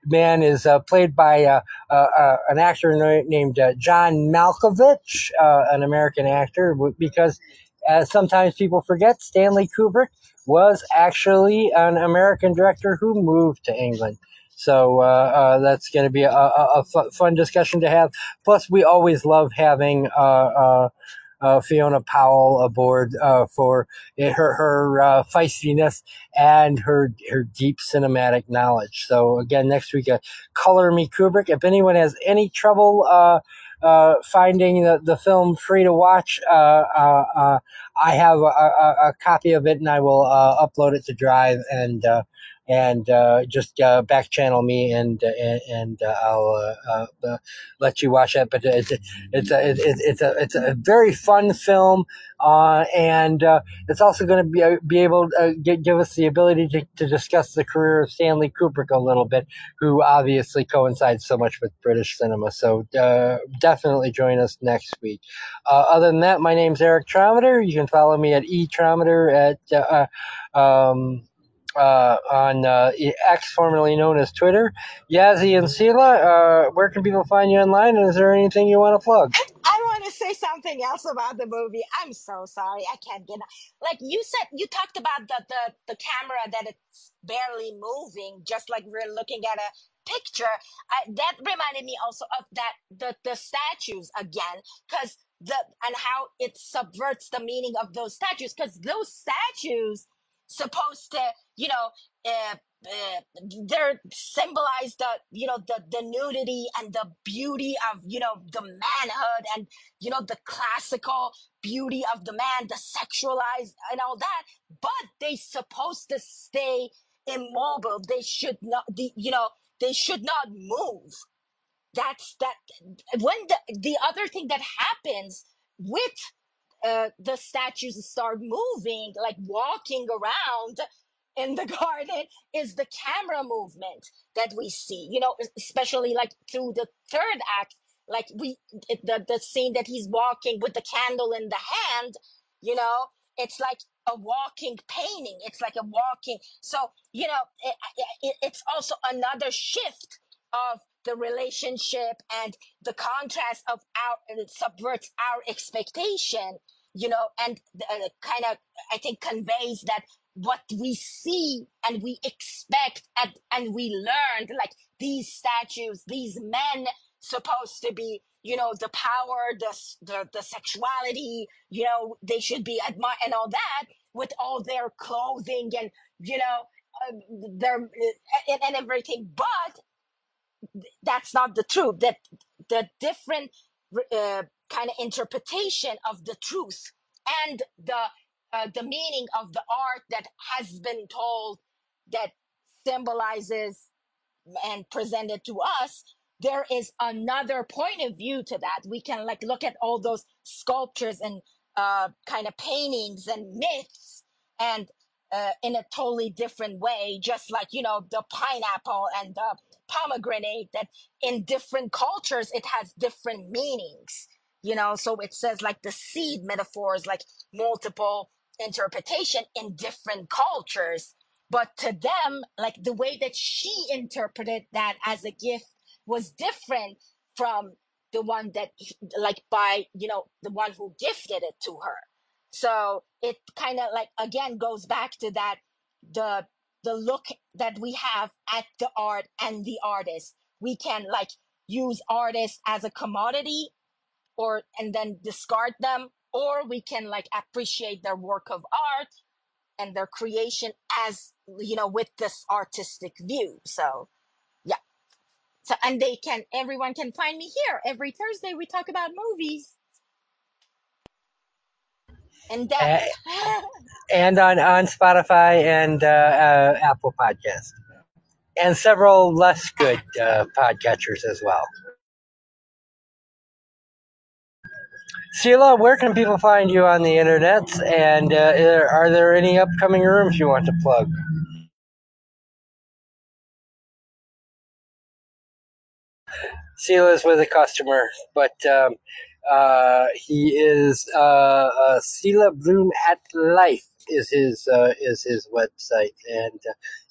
man is played by an actor named John Malkovich, an American actor, because as sometimes people forget, Stanley Kubrick was actually an American director who moved to England. So that's going to be a fun discussion to have. Plus, we always love having Fiona Powell aboard for her feistiness and her deep cinematic knowledge. So again, next week, Color Me Kubrick. If anyone has any trouble finding the film free to watch, I have a copy of it, and I will upload it to Drive and just back channel me, and I'll let you watch it. But it's a very fun film, and it's also going to be able to give us the ability to discuss the career of Stanley Kubrick a little bit, who obviously coincides so much with British cinema. So definitely join us next week. Other than that, my name's Eric Trometer. You can follow me at eTrometer on X, formerly known as Twitter. Yazzie and Sela, where can people find you online, and is there anything you want to plug? I want to say something else about the movie. I'm so sorry. I can't get like you said. You talked about the camera, that it's barely moving, just like we're looking at a picture. That reminded me also of that the statues again, because and how it subverts the meaning of those statues, because those statues supposed to, they're symbolize the nudity and the beauty of the manhood, and the classical beauty of the man, the sexualized and all that, but they supposed to stay immobile. They should not they should not move. That's that. When the other thing that happens with the statues start moving, like walking around in the garden, is the camera movement that we see, especially like through the third act, like the scene that he's walking with the candle in the hand, it's like a walking painting. It's like a walking. So, it's also another shift of the relationship, and the contrast of it subverts our expectation, and kind of, I think, conveys that what we see and we expect, and we learned, like these statues, these men supposed to be, the power, the sexuality, they should be admired and all that, with all their clothing and, their and everything. But that's not the truth. That the different kind of interpretation of the truth, and the meaning of the art that has been told, that symbolizes and presented to us, there is another point of view to that. We can like look at all those sculptures and kind of paintings and myths, and in a totally different way, just like the pineapple and the pomegranate, that in different cultures it has different meanings. So it says like the seed metaphors, like multiple interpretation in different cultures. But to them, like the way that she interpreted that as a gift was different from the one that like by the one who gifted it to her. So it kind of like again goes back to that, the look that we have at the art and the artist. We can like use artists as a commodity, and then discard them, or we can like appreciate their work of art and their creation as with this artistic view. So yeah. So, and everyone can find me here every Thursday. We talk about movies in depth. And on Spotify and Apple Podcasts, and several less good podcatchers as well. Sheila, where can people find you on the internet? And are there any upcoming rooms you want to plug? Sheila's with a customer, but he is Sheila Bloom at Life is his website, and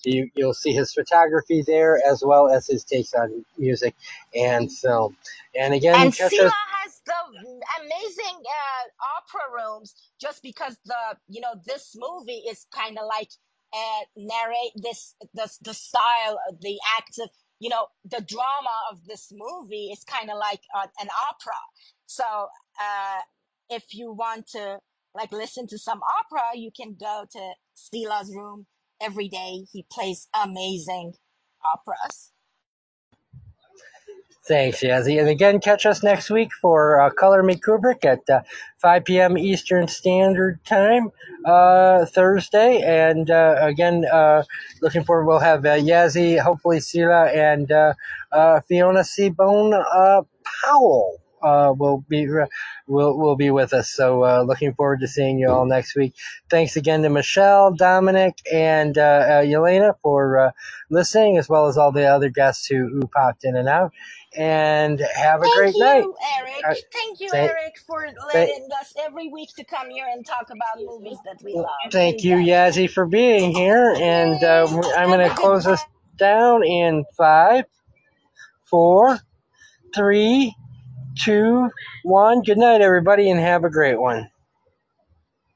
you'll see his photography there, as well as his takes on music and film. And again, and Sheila has the amazing opera rooms, just because this movie is kind of like narrate the style, the acts of the drama of this movie is kind of like an opera. So if you want to like listen to some opera, you can go to Sheila's room every day. He plays amazing operas. Thanks, Yazzie. And again, catch us next week for Color Me Kubrick at 5 p.m. Eastern Standard Time, Thursday. And again, looking forward, we'll have Yazzie, hopefully Sheila, and Fiona Seabone Powell will be with us. So looking forward to seeing you all next week. Thanks again to Michelle, Dominic, and Yelena for listening, as well as all the other guests who popped in and out. And have a great night. Eric. Thank you, Eric, for letting us every week to come here and talk about movies that we love. Thank you, Yazzie, for being here. And I'm going to close this down in 5, 4, 3, 2, 1. Good night, everybody, and have a great one.